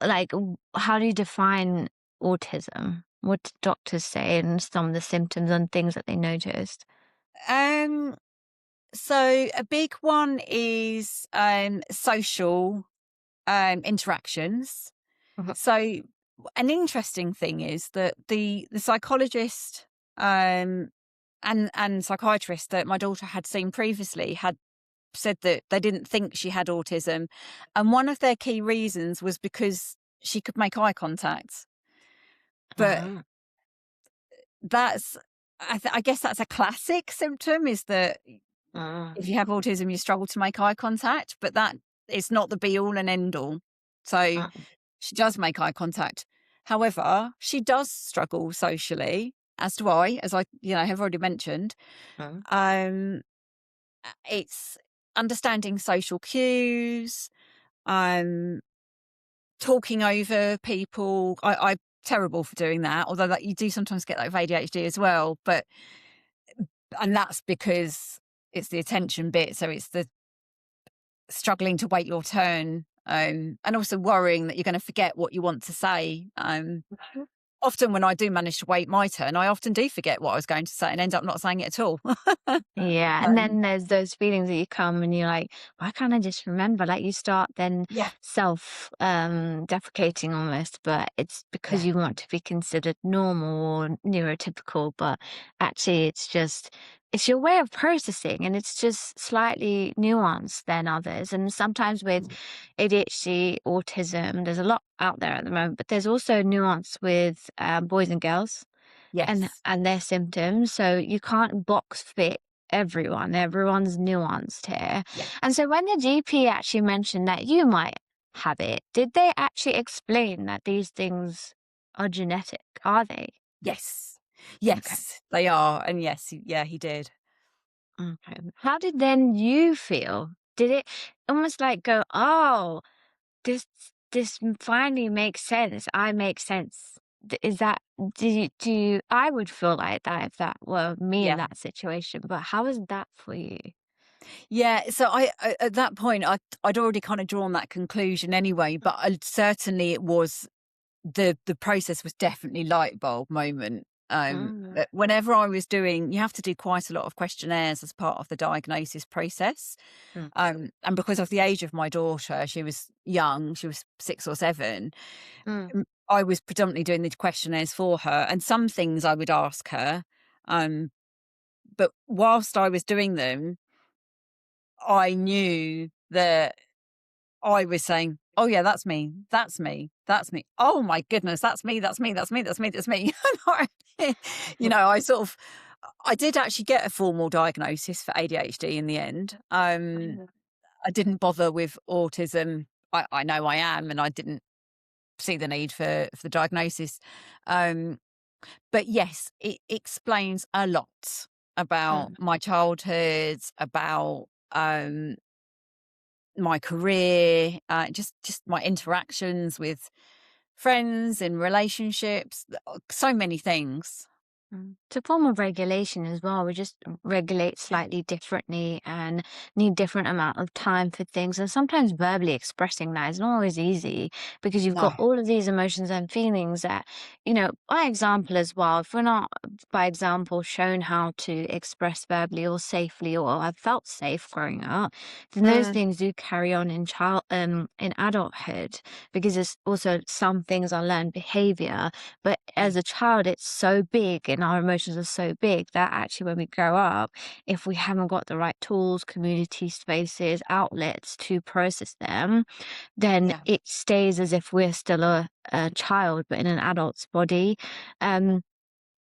Like, how do you define autism? What do doctors say and some of the symptoms and things that they noticed? Um, so a big one is social interactions. Mhm. So an interesting thing is that the psychologist and psychiatrist that my daughter had seen previously had said that they didn't think she had autism, and one of their key reasons was because she could make eye contact. But Uh-huh. that's I guess that's a classic symptom, is that Uh, if you have autism, you struggle to make eye contact, but that is not the be all and end all. So uh, she does make eye contact. However, she does struggle socially, as do I, as I have already mentioned. uh, Um, it's understanding social cues, um, talking over people. I'm terrible for doing that, although that you do sometimes get that with ADHD as well. And that's because it's the attention bit. So it's the struggling to wait your turn, and also worrying that you're going to forget what you want to say. often when I do manage to wait my turn, I often do forget what I was going to say and end up not saying it at all. Yeah, and Um, then there's those feelings that you come and you're like, "Why can't I just remember?" Like, you start then yeah, deprecating almost, but it's because yeah, you want to be considered normal or neurotypical, but actually it's your way of processing, and it's just slightly nuanced than others. And sometimes with ADHD, autism, there's a lot out there at the moment, but there's also nuance with, boys and girls yes, and their symptoms, so you can't box fit everyone. Everyone's nuanced here. yeah, And so when the GP actually mentioned that you might have it, did they actually explain that these things are genetic? Are they? yes, Okay. yes, they are. And yes, yeah, he did. Okay. How did then you feel? Did it almost like go, "Oh, this finally makes sense. I make sense." Is that I would feel like that if that were me in Yeah. that situation, but how is that for you? Yeah, so at that point, I'd already kind of drawn that conclusion anyway, but certainly it was the process was definitely light bulb moment. Mm, That whenever I was doing, you have to do quite a lot of questionnaires as part of the diagnosis process. mm, And because of the age of my daughter, she was young, she was 6 or 7. mm, I was predominantly doing the questionnaires for her, and some things I would ask her. Um, but whilst I was doing them, I knew that I was saying, "Oh, yeah, that's me. That's me. That's me. Oh my goodness, that's me. That's me. That's me. That's me. That's me." And I sort of I did actually get a formal diagnosis for ADHD in the end. mm, I didn't bother with autism. I know I am, and I didn't see the need for the diagnosis. Um, but yes, it explains a lot about mm. my childhood, about my career, just my interactions with friends and relationships, so many things. It's a form of regulation as well. We just regulate Yeah. slightly differently and need different amount of time for things. And sometimes verbally expressing that is not always easy because you've No. got all of these emotions and feelings that, by example as well, if we're not, by example, shown how to express verbally or safely or have felt safe growing up, then those Mm, things do carry on in adulthood because there's also some things are learned behavior, but yeah, as a child, it's so big and our emotions are so big that actually when we grow up, if we haven't got the right tools, community spaces, outlets to process them, then yeah. it stays as if we're still a child, but in an adult's body. Um,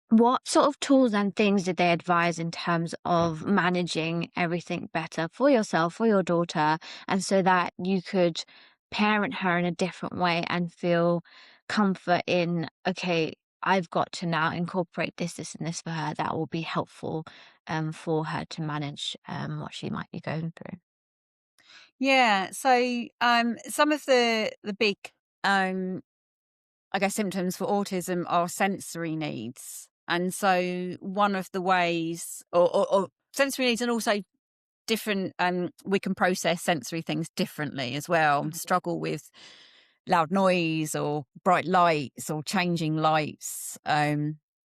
what sort of tools and things did they advise in terms of managing everything better for yourself, for your daughter, and so that you could parent her in a different way and feel comfort in, okay, I've got to now incorporate this, and this for her that will be helpful for her to manage what she might be going through. Yeah. So some of the big um I guess symptoms for autism are sensory needs. And so one of the ways or sensory needs, and also different we can process sensory things differently as well. Mm, Struggle with loud noise or bright lights or changing lights,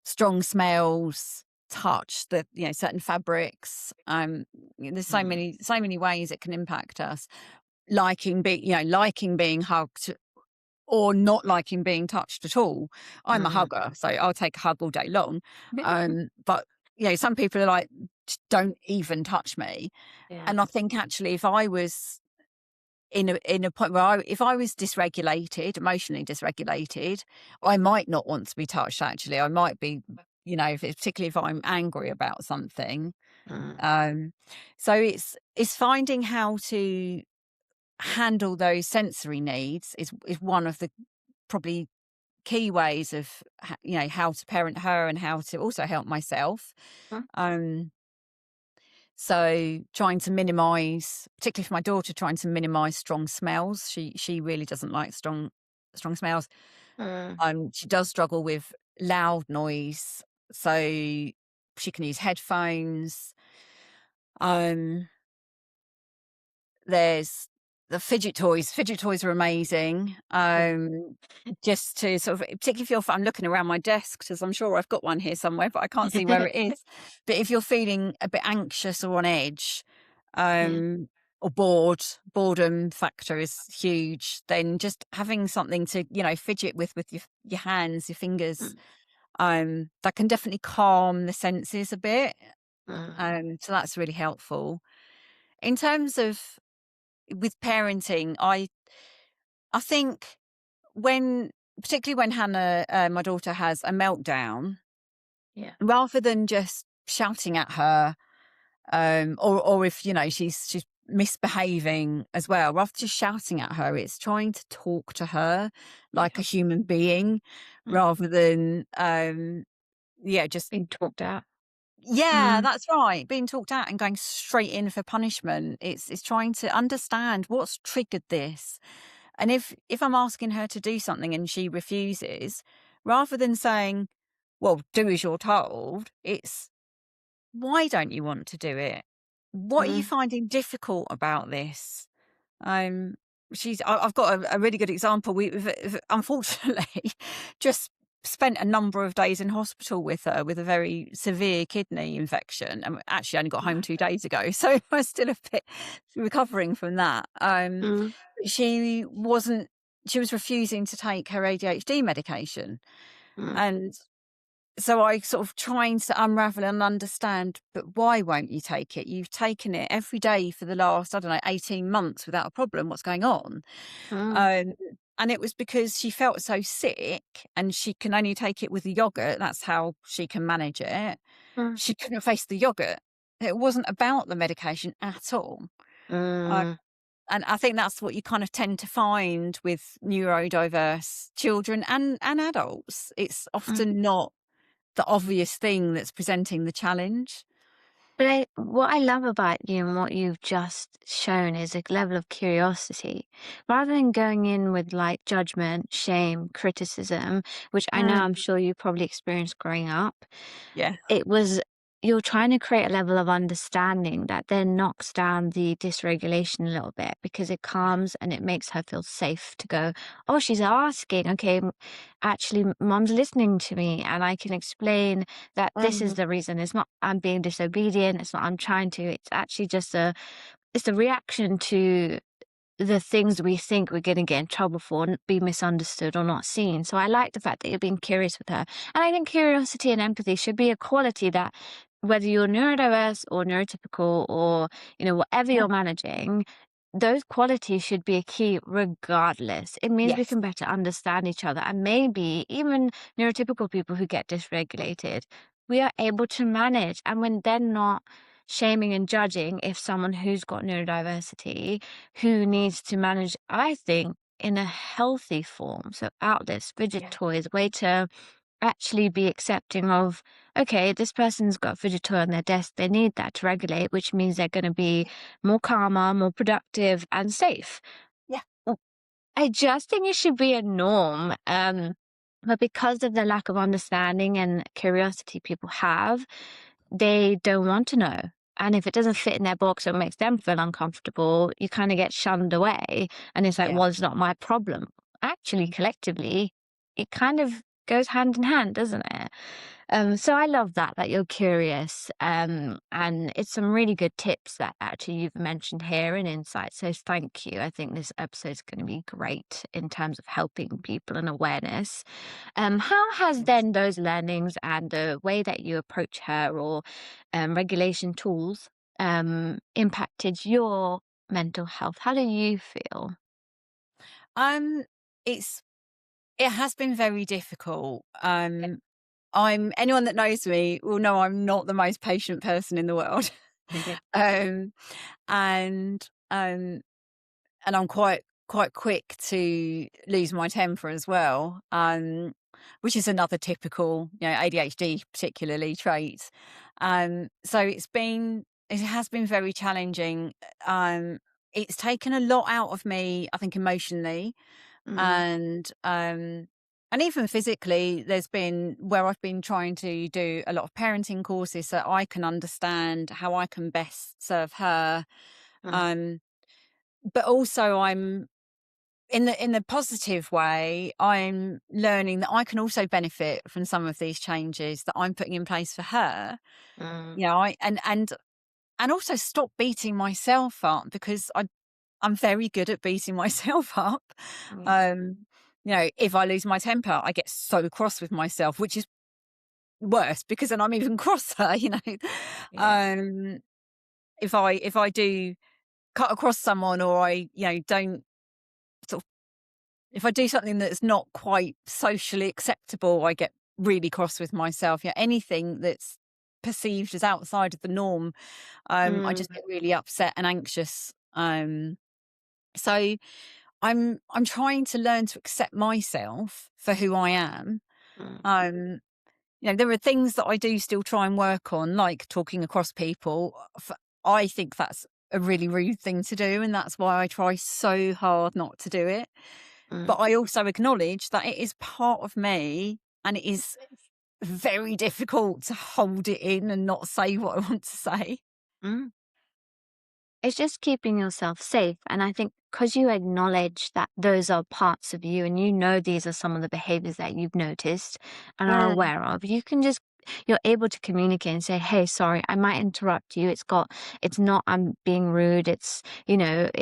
strong smells, touch, certain fabrics. There's mm, so many ways it can impact us. Liking being hugged or not liking being touched at all. I'm a mm. hugger, so I'll take a hug all day long. But some people are like, "Just don't even touch me." Yeah. And I think actually, if I was in a point where if I was dysregulated, emotionally dysregulated, I might not want to be touched. Actually, I might be, particularly if I'm angry about something. Mm, Um, so it's finding how to handle those sensory needs is one of the probably key ways of how to parent her and how to also help myself. mm, Um, so trying to minimize, particularly for my daughter, trying to minimize strong smells. She really doesn't like strong smells. mm, She does struggle with loud noise, so she can use headphones. Um, there's the fidget toys are amazing. Just to sort of, particularly if I'm looking around my desk, because I'm sure I've got one here somewhere, but I can't see where it is. But if you're feeling a bit anxious or on edge, Yeah. or boredom factor is huge, then just having something to, fidget with your hands, your fingers, Mm, that can definitely calm the senses a bit. mm, So that's really helpful. In terms of with parenting, I think when particularly when Hannah, my daughter, has a meltdown, yeah. rather than just shouting at her, or if, she's misbehaving as well, rather than just shouting at her, it's trying to talk to her like a Yeah. human being Mm. rather than, just Being talked out. yeah, Mm, that's right. Being talked at and going straight in for punishment. It's trying to understand what's triggered this. And if I'm asking her to do something and she refuses, rather than saying, "Well, do as you're told," it's, "Why don't you want to do it? What are you mm, finding difficult about this?" Um, I've got a really good example. We've unfortunately just spent a number of days in hospital with her with a very severe kidney infection, and we actually only got home 2 days ago, so I'm still a bit recovering from that. mm, She wasn't. She was refusing to take her ADHD medication, mm, and so I sort of trying to unravel and understand, but why won't you take it? You've taken it every day for the last, I don't know, 18 months without a problem. What's going on? mm, Um, and it was because she felt so sick and she can only take it with the yogurt. That's how she can manage it. mm, She couldn't face the yogurt. It wasn't about the medication at all. Uh, mm, and I think that's what you kind of tend to find with neurodiverse children and adults. It's mm. often not the obvious thing that's presenting the challenge. But what I love about you and what you've just shown is a level of curiosity. Rather than going in with like judgment, shame, criticism, which I know I'm Mm. sure you probably experienced growing up, Yeah. it was you're trying to create a level of understanding that then knocks down the dysregulation a little bit because it calms and it makes her feel safe to go, oh, she's asking. Okay, actually, mom's listening to me, and I can explain that this is Mm. the reason. It's not I'm being disobedient. It's not I'm trying to. It's actually just it's a reaction to the things we think we're gonna get in trouble for and be misunderstood or not seen. So I like the fact that you're being curious with her. And I think curiosity and empathy should be a quality that whether you're neurodiverse or neurotypical or, whatever Yeah. you're managing, those qualities should be a key regardless. It means we Yes. can better understand each other. And maybe even neurotypical people who get dysregulated, we are able to manage. And when they're not shaming and judging if someone who's got neurodiversity who needs to manage, I think, in a healthy form. So outlets, fidget Yeah. toys, way to actually be accepting of, okay, this person's got a fidget toy on their desk. They need that to regulate, which means they're going to be more calmer, more productive, and safe. Yeah. Well, I just think it should be a norm. But because of the lack of understanding and curiosity people have, they don't want to know. And if it doesn't fit in their box or makes them feel uncomfortable, you kind of get shunned away. And it's like, Yeah. well, it's not my problem. Actually, collectively, it kind of goes hand in hand, doesn't it? So I love that you're curious. And it's some really good tips that actually you've mentioned here and insights. So thank you. I think this episode is going to be great in terms of helping people and awareness. How has Yes. then those learnings and the way that you approach her or regulation tools impacted your mental health? How do you feel? Um, it's it has been very difficult. Yeah. I'm anyone that knows me will know I'm not the most patient person in the world. Okay. um, and and I'm quite quick to lose my temper as well, which is another typical, ADHD particularly trait. So it has been very challenging. Um, it's taken a lot out of me, I think, emotionally, Mm, and even physically. There's been where I've been trying to do a lot of parenting courses so I can understand how I can best serve her. mm, Um, but also I'm in the positive way, I'm learning that I can also benefit from some of these changes that I'm putting in place for her. Mm, You know, I and also stop beating myself up because I'm very good at beating myself up. yeah, Um, you know, if I lose my temper, I get so cross with myself, which is worse because then I'm even crosser, you know. yeah. Um, if I do cut across someone or I, you know, don't sort of if I do something that's not quite socially acceptable, I get really cross with myself. Yeah, anything that's perceived as outside of the norm, I Mm, just get really upset and anxious. So I'm trying to learn to accept myself for who I am. mm, Um, you know, there are things that I do still try and work on, like talking across people. I think that's a really rude thing to do, and that's why I try so hard not to do it. But mm, I also acknowledge that it is part of me, and it is very difficult to hold it in and not say what I want to say. mm. It's just keeping yourself safe. And I think because you acknowledge that those are parts of you and you know these are some of the behaviors that you've noticed and are Mm, aware of, you can just, you're able to communicate and say, hey, sorry, I might interrupt you. It's not, I'm being rude. It's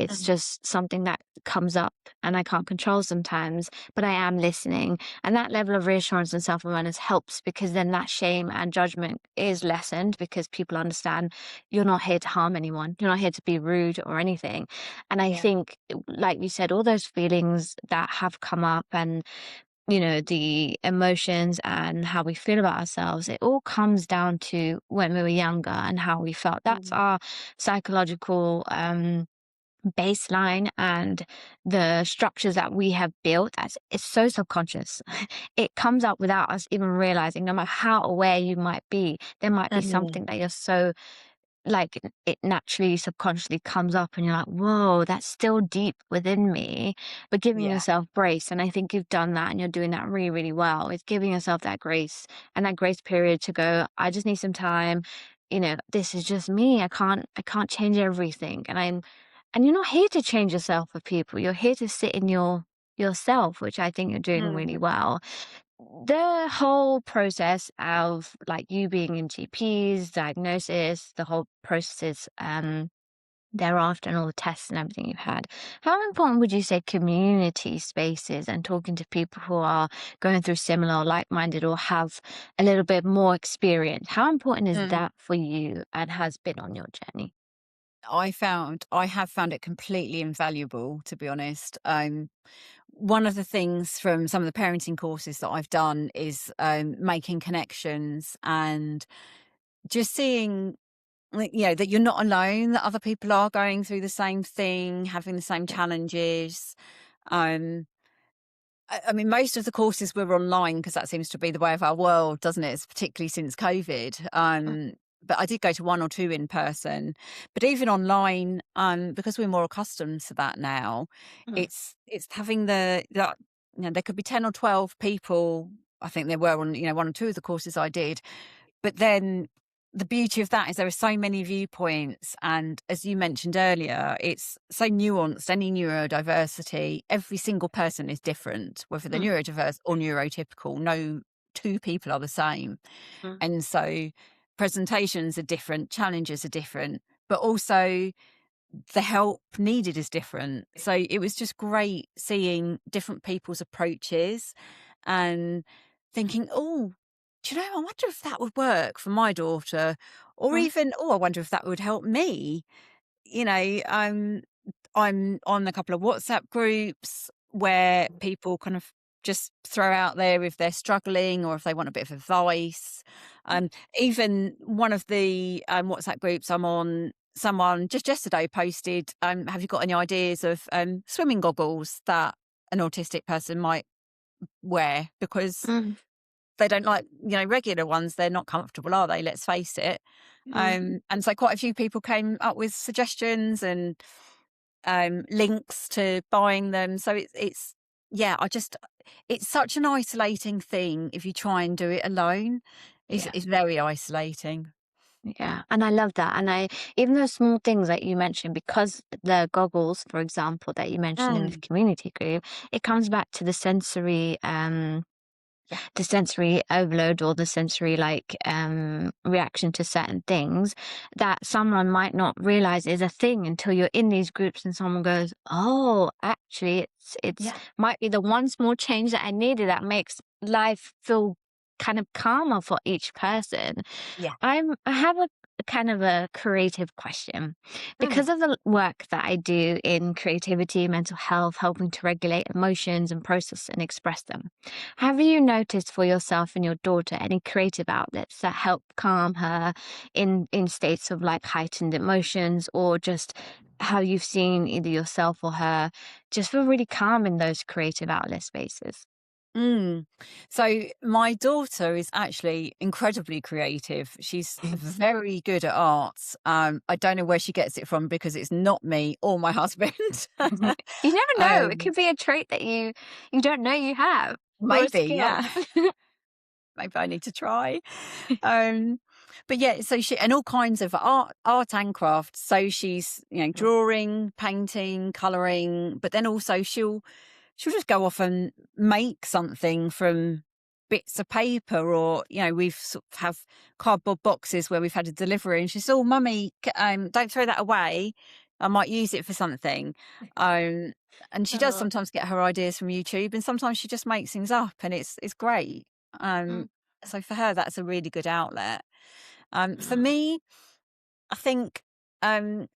mm, just something that comes up and I can't control sometimes, but I am listening. And that level of reassurance and self awareness helps because then that shame and judgment is lessened because people understand you're not here to harm anyone. You're not here to be rude or anything. And I yeah. think, like you said, all those feelings that have come up and, the emotions and how we feel about ourselves, it all comes down to when we were younger and how we felt. That's Mm, our psychological baseline and the structures that we have built. As it's so subconscious. It comes up without us even realizing, no matter how aware you might be, there might be mm, something that you're so like it naturally subconsciously comes up and you're like, whoa, that's still deep within me. But giving yeah. yourself grace, and I think you've done that and you're doing that really, really well. It's giving yourself that grace and that grace period to go, I just need some time. This is just me. I can't change everything. And you're not here to change yourself for people. You're here to sit in yourself, which I think you're doing really Mm, well. The whole process of like you being in GPs, diagnosis, the whole processes thereafter and all the tests and everything you've had, how important would you say community spaces and talking to people who are going through similar or like-minded or have a little bit more experience? How important is mm. that for you and has been on your journey? I have found it completely invaluable, to be honest. One of the things from some of the parenting courses that I've done is making connections and just seeing, like, you know, that you're not alone, that other people are going through the same thing, having the same Yeah. challenges. Um, I mean, most of the courses were online because that seems to be the way of our world, doesn't it? It's particularly since COVID. Mm, But I did go to one or two in person. But even online, because we're more accustomed to that now, mm, it's having that, you know, there could be 10 or 12 people. I think there were on, you know, one or two of the courses I did, but then the beauty of that is there are so many viewpoints. And as you mentioned earlier, it's so nuanced, any neurodiversity, every single person is different, whether they're mm, neurodiverse or neurotypical. No two people are the same. mm. And so presentations are different, challenges are different, but also the help needed is different. So it was just great seeing different people's approaches and thinking, oh, do you know, I wonder if that would work for my daughter, or Mm, even, oh, I wonder if that would help me. You know, I'm on a couple of WhatsApp groups where people kind of just throw out there if they're struggling or if they want a bit of advice. mm, Even one of the WhatsApp groups I'm on, someone just yesterday posted, have you got any ideas of swimming goggles that an autistic person might wear? Because mm, they don't like, you know, regular ones. They're not comfortable, are they? Let's face it. mm. And so quite a few people came up with suggestions and links to buying them. So yeah, it's such an isolating thing if you try and do it alone. Yeah. It's very isolating. Yeah, and I love that, and I even those small things that you mentioned, because the goggles, for example, that you mentioned in the Mm. community group, it comes back to Yeah, the sensory overload or the sensory reaction to certain things that someone might not realize is a thing until you're in these groups and someone goes, oh, actually it's yeah, might be the one small change that I needed that makes life feel kind of calmer for each person. yeah. I have a kind of a creative question. Mm. Because of the work that I do in creativity, mental health, helping to regulate emotions and process and express them, have you noticed for yourself and your daughter any creative outlets that help calm her in states of like heightened emotions, or just how you've seen either yourself or her just feel really calm in those creative outlet spaces? Mm. So my daughter is actually incredibly creative. She's very good at arts. I don't know where she gets it from because it's not me or my husband. You never know. It um, could be a trait that you don't know you have, or a maybe, skill. yeah. Maybe I need to try. Um, but yeah, so she and all kinds of art and crafts. So she's, drawing, painting, colouring, but then also she'll just go off and make something from bits of paper, or we've sort of have cardboard boxes where we've had a delivery, and she's, "Oh, mummy, don't throw that away. I might use it for something." Um, and she does Oh, sometimes get her ideas from YouTube, and sometimes she just makes things up, and it's great. mm, Um, so for her, that's a really good outlet. For mm, me, I think, um,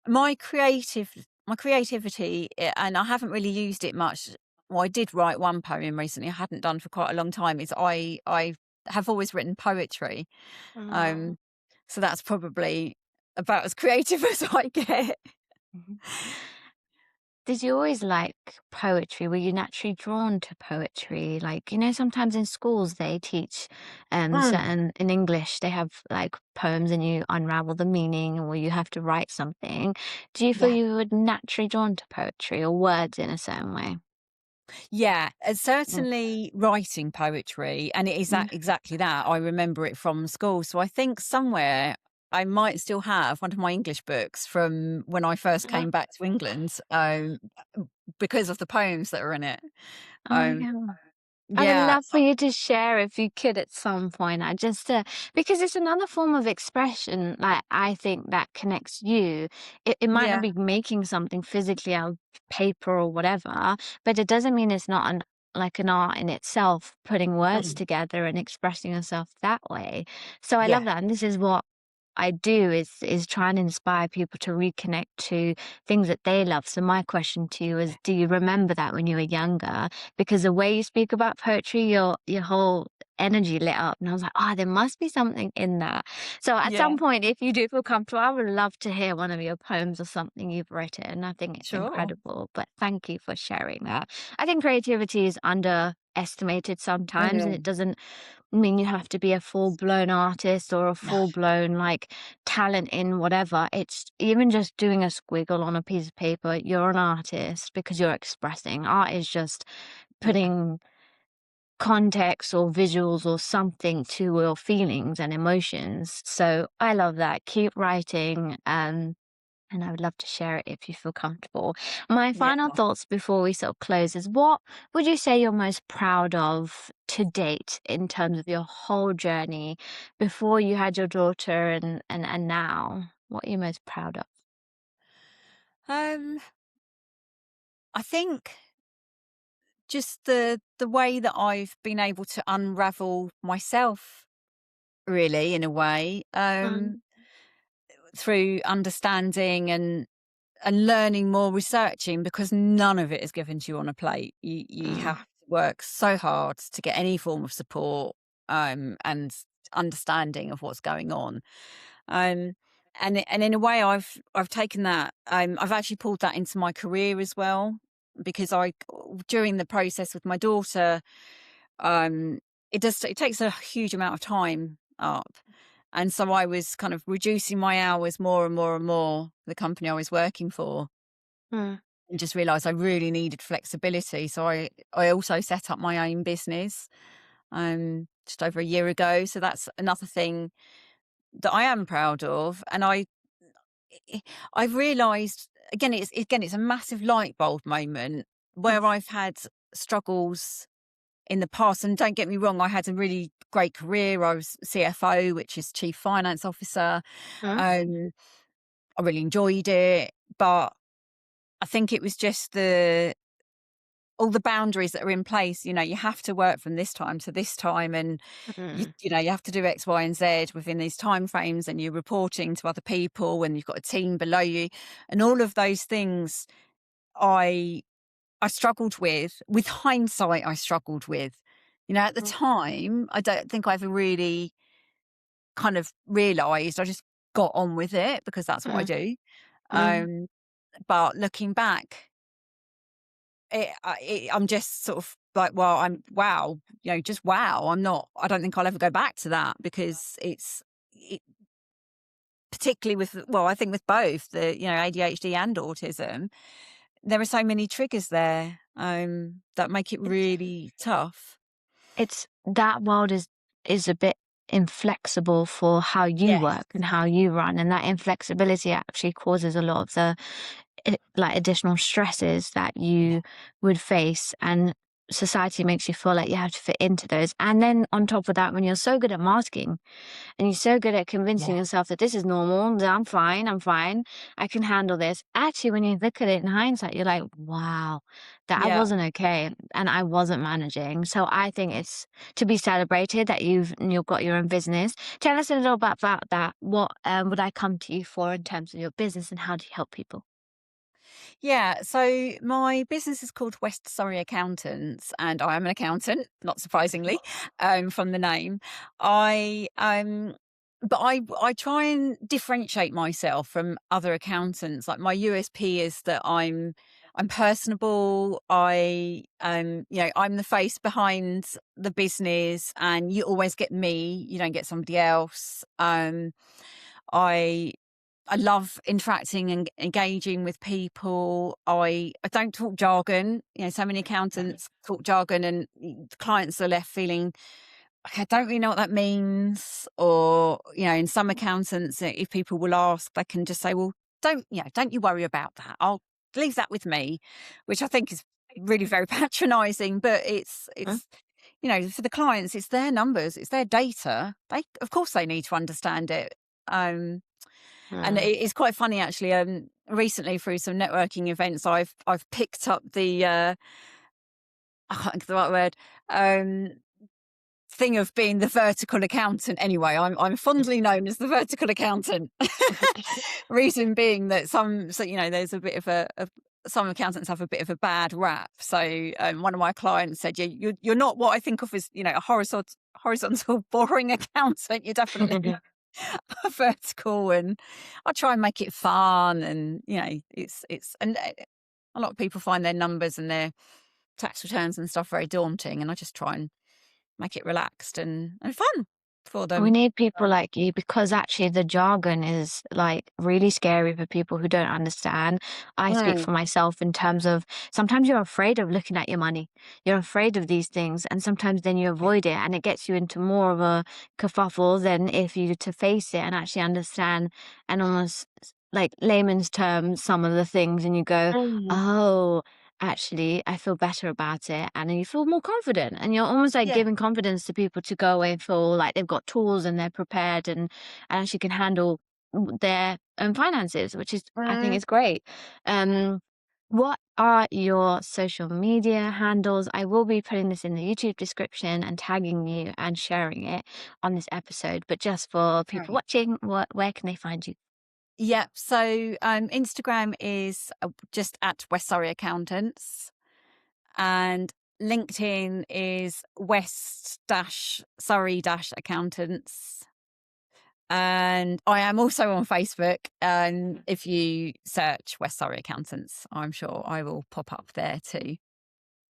my creativity, and I haven't really used it much. Well, I did write one poem recently. I hadn't done for quite a long time. Is I have always written poetry, mm, um, so that's probably about as creative as I get. mhm. Did you always like poetry? Were you naturally drawn to poetry? Like, sometimes in schools they teach Mm, certain in English they have like poems and you unravel the meaning or you have to write something. Do you feel yeah. you were naturally drawn to poetry or words in a certain way? Yeah, Mm, certainly writing poetry, and it is mm, exactly that. I remember it from school, so I think somewhere I might still have one of my English books from when I first mm. came back to England, because of the poems that are in it. Oh my Um, God. I would yeah, love for you to share if you could at some point. I just because it's another form of expression, like I think that connects you. It might not yeah, be making something physically out of paper or whatever, but it doesn't mean it's not an art in itself, putting words mm, together and expressing yourself that way. So I love yeah, that. And this is what I do is try and inspire people to reconnect to things that they love. So my question to you is, do you remember that when you were younger? Because the way you speak about poetry, your whole energy lit up. And I was like, oh, there must be something in that. So at yeah, some point, if you do feel comfortable, I would love to hear one of your poems or something you've written. I think it's sure. incredible. But thank you for sharing that. I think creativity is underestimated sometimes, and it Mm, doesn't mean you have to be a full-blown artist or a no, full-blown like talent in whatever. It's even just doing a squiggle on a piece of paper, you're an artist because you're expressing. Art is just yeah, putting context or visuals or something to your feelings and emotions. So I love that. Keep writing. And I would love to share it if you feel comfortable. My yeah. final thoughts before we sort of close is, what would you say you're most proud of to date in terms of your whole journey before you had your daughter and now? What are you most proud of? Um, I think just the way that I've been able to unravel myself, really, in a way, Mm, through understanding and learning more, researching, because none of it is given to you on a plate. You mm, have to work so hard to get any form of support, and understanding of what's going on. Um, and in a way, I've taken that. I've actually pulled that into my career as well, because I during the process with my daughter, um, it takes a huge amount of time up. And so I was kind of reducing my hours more and more and more, the company I was working for, mm, and just realized I really needed flexibility. So I also set up my own business, just over a year ago. So that's another thing that I am proud of, and I've realised it's a massive light bulb moment Mm, where I've had struggles in the past. And don't get me wrong, I had a really great career. I was CFO, which is Chief Finance Officer. mm, Um, I really enjoyed it, but I think it was just the all the boundaries that are in place. You know, you have to work from this time to this time, and mm, you have to do X, Y, and Z within these time frames, and you're reporting to other people, and you've got a team below you, and all of those things. I I struggled with hindsight. I struggled with, at the mm, time, I don't think I ever really kind of realised. I just got on with it because that's what I mm, do. mm. Um, but looking back, I'm just sort of like, well, wow, just wow. I don't think I'll ever go back to that because it, particularly with, well, I think with both the, ADHD and autism, there are so many triggers there, that make it It's really tough. it's that world is a bit inflexible for how you Yes. work and how you run, and that inflexibility actually causes a lot of the like additional stresses that Yeah. you would face, and society makes you feel like you have to fit into those. And then on top of that, when you're so good at masking and you're so good at convincing Yeah. yourself that this is normal, that I'm fine, I can handle this. Actually, when you look at it in hindsight, you're like, wow, that Yeah. wasn't okay and I wasn't managing. So I think it's to be celebrated that you've got your own business. Tell us a little bit about that. What would I come to you for in terms of your business, and how do you help people? Yeah. So my business is called West Surrey Accountants, and I am an accountant, not surprisingly, from the name. I but I try and differentiate myself from other accountants. Like my USP is that I'm personable. I'm the face behind the business, and you always get me. You don't get somebody else. I I love interacting and engaging with people. I don't talk jargon. So many accountants talk jargon, and clients are left feeling, "Okay, I don't really know what that means." Or, in some accountants, if people will ask, they can just say, "Well, don't you worry about that. I'll leave that with me," which I think is really very patronising. But Mm, for the clients, it's their numbers, it's their data. Of course, they need to understand it. Um, and mm. it's quite funny actually. Recently through some networking events, I've picked up the I can't think of the right word. Um, Thing of being the vertical accountant. Anyway, I'm fondly known as the vertical accountant. Reason being that there's a bit of some accountants have a bit of a bad rap. So one of my clients said, "Yeah, you're not what I think of as a horizontal boring accountant. You're definitely vertical." And I try and make it fun, and it's and a lot of people find their numbers and their tax returns and stuff very daunting, and I just try and make it relaxed and fun for We them. need people like you, because actually the jargon is like really scary for people who don't understand. I speak Mm, for myself in terms of sometimes you're afraid of looking at your money. You're afraid of these things, and sometimes then you avoid it, and it gets you into more of a kerfuffle than if you to face it and actually understand and almost like layman's terms some of the things, and you go, mm, oh, actually I feel better about it, and then you feel more confident, and you're almost like yeah. giving confidence to people to go away and feel like they've got tools and they're prepared, and actually can handle their own finances, which is I think Mm, is great. Um, what are your social media handles? I will be putting this in the YouTube description and tagging you and sharing it on this episode, but just for people great. watching, where can they find you? Yep. So Instagram is just at West Surrey Accountants, and LinkedIn is West Surrey Accountants. And I am also on Facebook. And if you search West Surrey Accountants, I'm sure I will pop up there too.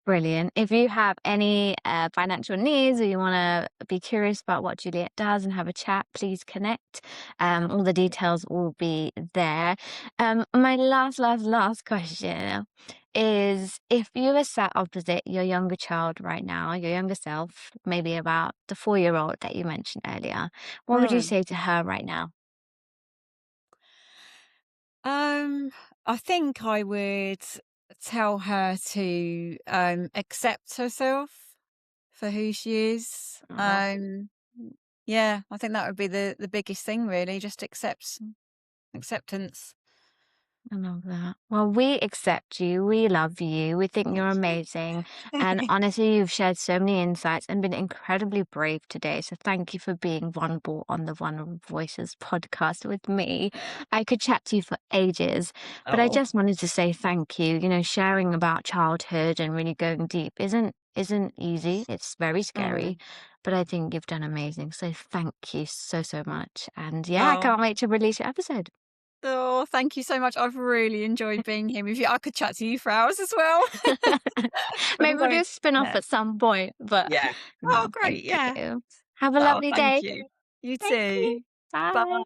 Brilliant. If you have any financial needs or you want to be curious about what Juliet does and have a chat, please connect. All the details will be there. My last question is, if you were sat opposite your younger child right now, your younger self, maybe about the 4-year-old that you mentioned earlier, what would you Mm. say to her right now? Um, I think I would tell her to accept herself for who she is. Oh, Yeah, I think that would be the biggest thing, really. Just acceptance. I love that. Well, we accept you. We love you. We think Thank you're you. amazing. And honestly, you've shared so many insights and been incredibly brave today. So thank you for being vulnerable on the Vulnerable Voices podcast with me. I could chat to you for ages, but I Oh, just wanted to say thank you. You know, sharing about childhood and really going deep isn't easy. It's very scary, mm. but I think you've done amazing. So thank you so much. And yeah, I Oh, can't wait to release your episode. oh, thank you so much. I've really enjoyed being here with you. I could chat to you for hours as well. But I'm Maybe we'll do going. a spin-off Yeah. at some point, but Yeah. Oh, no, thank great. Yeah. you. Have a Oh, lovely thank day. you. You Thank you. too. Bye. Bye.